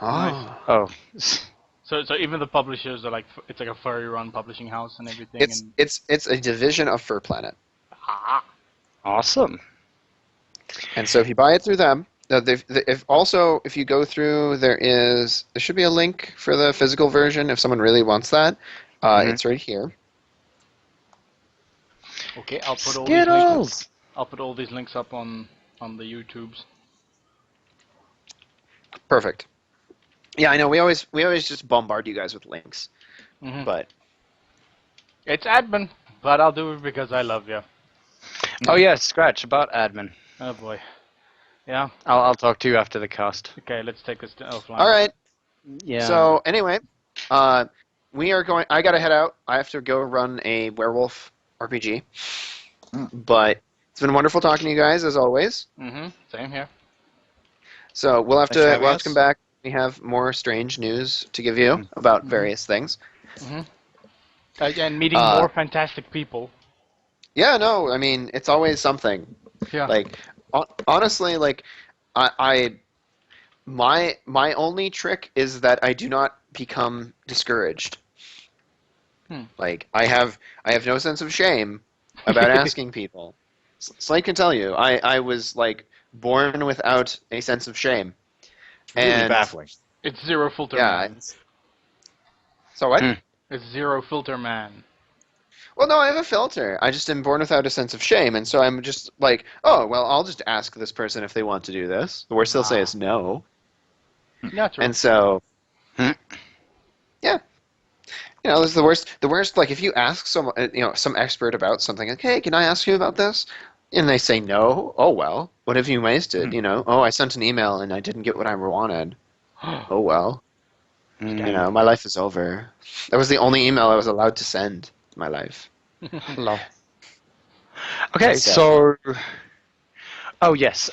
Oh. Oh, So even the publishers are like, it's like a furry run publishing house and everything. It's a division of Fur Planet. awesome. And so if you buy it through them, if you go through, there should be a link for the physical version if someone really wants that. It's right here. Okay, I'll put all these links up on the YouTubes. Perfect. Yeah, I know. We always just bombard you guys with links, but It's admin, but I'll do it because I love you. Oh yeah, Scratch about admin. Oh boy. Yeah. I'll talk to you after the cast. Okay, let's take this to offline. all right. Yeah. So anyway, we are going. I gotta head out. I have to go run a werewolf RPG. But it's been wonderful talking to you guys as always. Same here. So we'll have Thanks for to having us. come back. We have more strange news to give you about various things. And meeting more fantastic people. Yeah, no, I mean it's always something. Yeah. Like honestly, like my only trick is that I do not become discouraged. Like I have no sense of shame about asking people. Slate can tell you, I was like born without a sense of shame. Really baffling. It's zero filter Yeah. man. So what? It's zero filter man. Well, no, I have a filter. I just am born without a sense of shame, and so I'm just like, oh, well, I'll just ask this person if they want to do this. The worst they'll say is no. Natural. And so, yeah. This is the worst. The worst, like, if you ask some expert about something, like, hey, can I ask you about this? And they say no. Oh, well, what have you wasted? Oh, I sent an email and I didn't get what I wanted. Oh, well. My life is over. That was the only email I was allowed to send in my life. Hello. Okay, That's sad. so. Oh yes.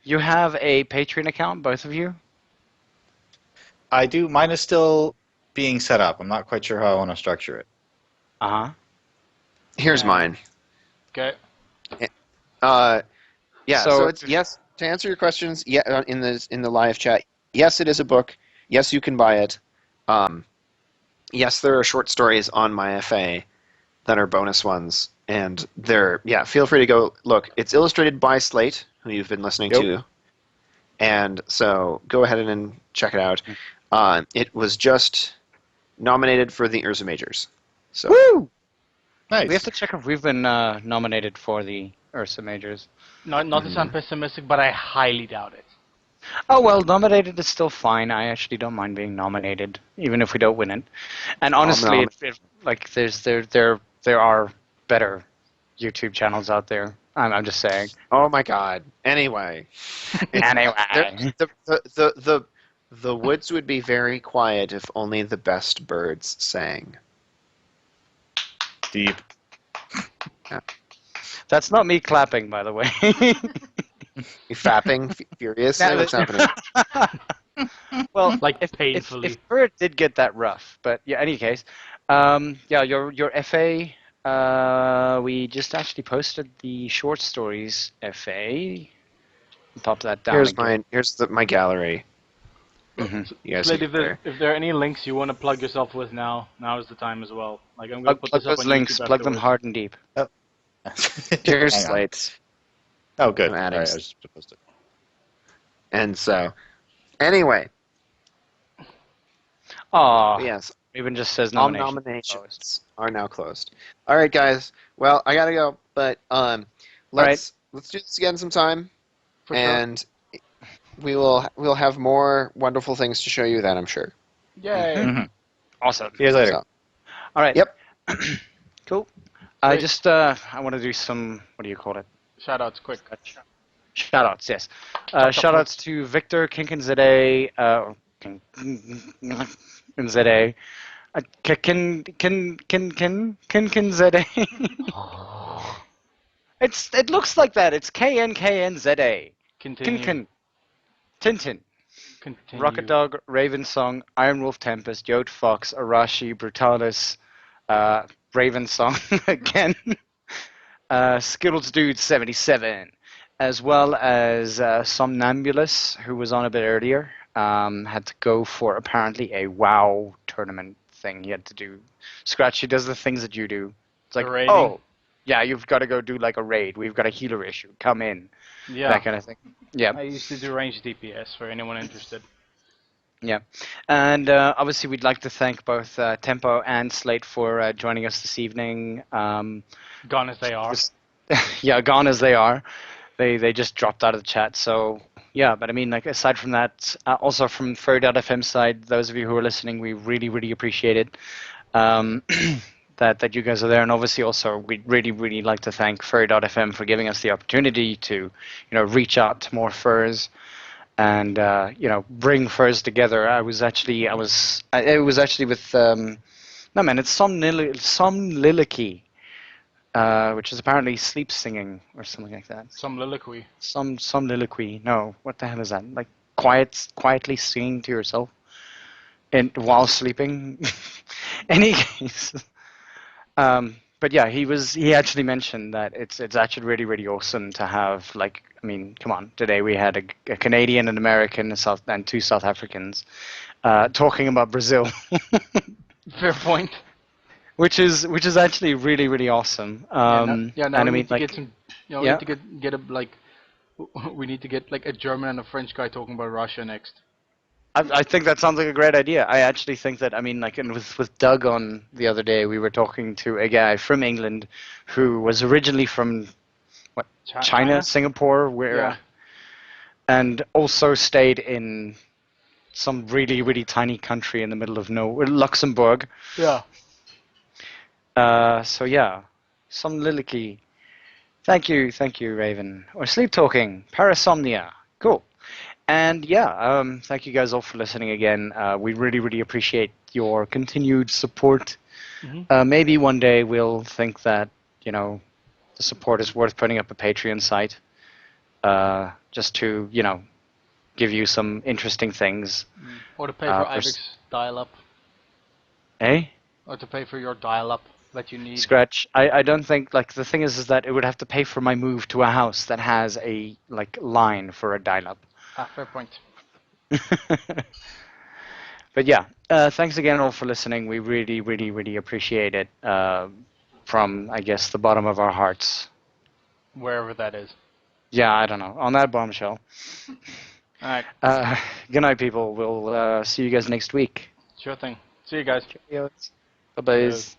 You have a Patreon account, both of you. I do. Mine is still being set up. I'm not quite sure how I want to structure it. Here's mine. Okay. Yeah. So So- it's yes. To answer your questions, yeah, in the live chat, Yes, it is a book. Yes, you can buy it. Yes, there are short stories on my FA that are bonus ones, and feel free to go look. It's illustrated by Slate, who you've been listening Yep. to, and so go ahead and check it out. It was just nominated for the Ursa Majors. So Woo! Nice. We have to check if we've been nominated for the Ursa Majors. Not to sound pessimistic, but I highly doubt it. Oh well, nominated is still fine. I actually don't mind being nominated, even if we don't win it. And honestly, like there are better YouTube channels out there. I'm just saying. oh my God. Anyway, Anyway, the woods would be very quiet if only the best birds sang. Deep. that's not me clapping, by the way. You fapping furiously? What's happening? Well, Like if painfully. Bird did get that rough, but yeah. Any case, yeah, your FA. We just actually posted the short stories FA. Pop that down. Here's again. mine. Here's my gallery. Mhm. You guys Slate, see if it there. there are any links you want to plug yourself with now is the time as well. Like I'm gonna put Plug this up those on links. YouTube Plug them afterwards. hard and deep. Here's Hang on. Slate's. Oh, good. I'm All adding right, I was just supposed to. And so, anyway, Aw, yes, even just says all nomination. nominations are now closed. All right, guys. Well, I gotta go, but let's do this again sometime, For sure. and we'll have more wonderful things to show you then, I'm sure. Yay. Mhm. Awesome. See you later. So, All right. Yep. Cool. I Great. just I want to do some, what do you call it? Shoutouts, quick. Shoutouts, yes. Shoutouts to Victor Kinkinzade, Kinkinzade, Kinkinzade. It looks like that. It's KNKNZA. Continue. Kinkin. Tintin. Continue. Rocket Dog, Raven Song, Iron Wolf Tempest, Yod Fox, Arashi, Brutalis, Raven Song again, Skittles Dude 77, as well as Somnambulus, who was on a bit earlier, had to go for apparently a WoW tournament thing he had to do. Scratchy does the things that you do. It's like, The raiding? oh, yeah, you've got to go do like a raid. We've got a healer issue. Come in. Yeah. That kind of thing. Yeah. I used to do range DPS for anyone interested. Yeah, and obviously we'd like to thank both Tempo and Slate for joining us this evening. Gone as they are. Yeah, gone as they are. They just dropped out of the chat. So yeah, but I mean, like aside from that, also from Fur.fm side, those of you who are listening, we really appreciate it. That you guys are there, and obviously also we'd really like to thank Fur.fm for giving us the opportunity to, reach out to more furs and bring furs together. It was actually with no man, it's somnilicky, which is apparently sleep singing or something like that. Somliloquy. Somniliquy. No, what the hell is that? Like quietly singing to yourself while sleeping. Any case. But yeah, he actually mentioned that it's actually really awesome to have, like, I mean, come on, today we had a Canadian, an American, and two South Africans talking about Brazil, Fair point. which is actually really awesome. Now and we I mean, need to like, get some. We yeah. need to get a like. We need to get like a German and a French guy talking about Russia next. I think that sounds like a great idea. I actually think that, I mean, like, and with Doug on the other day, we were talking to a guy from England who was originally from China, Singapore, Yeah. and also stayed in some really tiny country in the middle of nowhere, Luxembourg. Yeah. So yeah, some Lilicky. Thank you, Raven. Or Sleep Talking, Parasomnia. Cool. And yeah, thank you guys all for listening again. We really appreciate your continued support. Mhm. Maybe one day we'll think that, the support is worth putting up a Patreon site, just to, give you some interesting things. Or to pay for for Ivex dial-up. Eh? Or to pay for your dial-up that you need. Scratch. I don't think, like, the thing is that it would have to pay for my move to a house that has a, like, line for a dial-up. Fair point. But yeah, thanks again all for listening. We really, really, really appreciate it from, I guess, the bottom of our hearts. Wherever that is. Yeah, I don't know. On that bombshell. All right. Good night, people. We'll see you guys next week. Sure thing. See you guys. Cheers. Bye-bye. Cheers.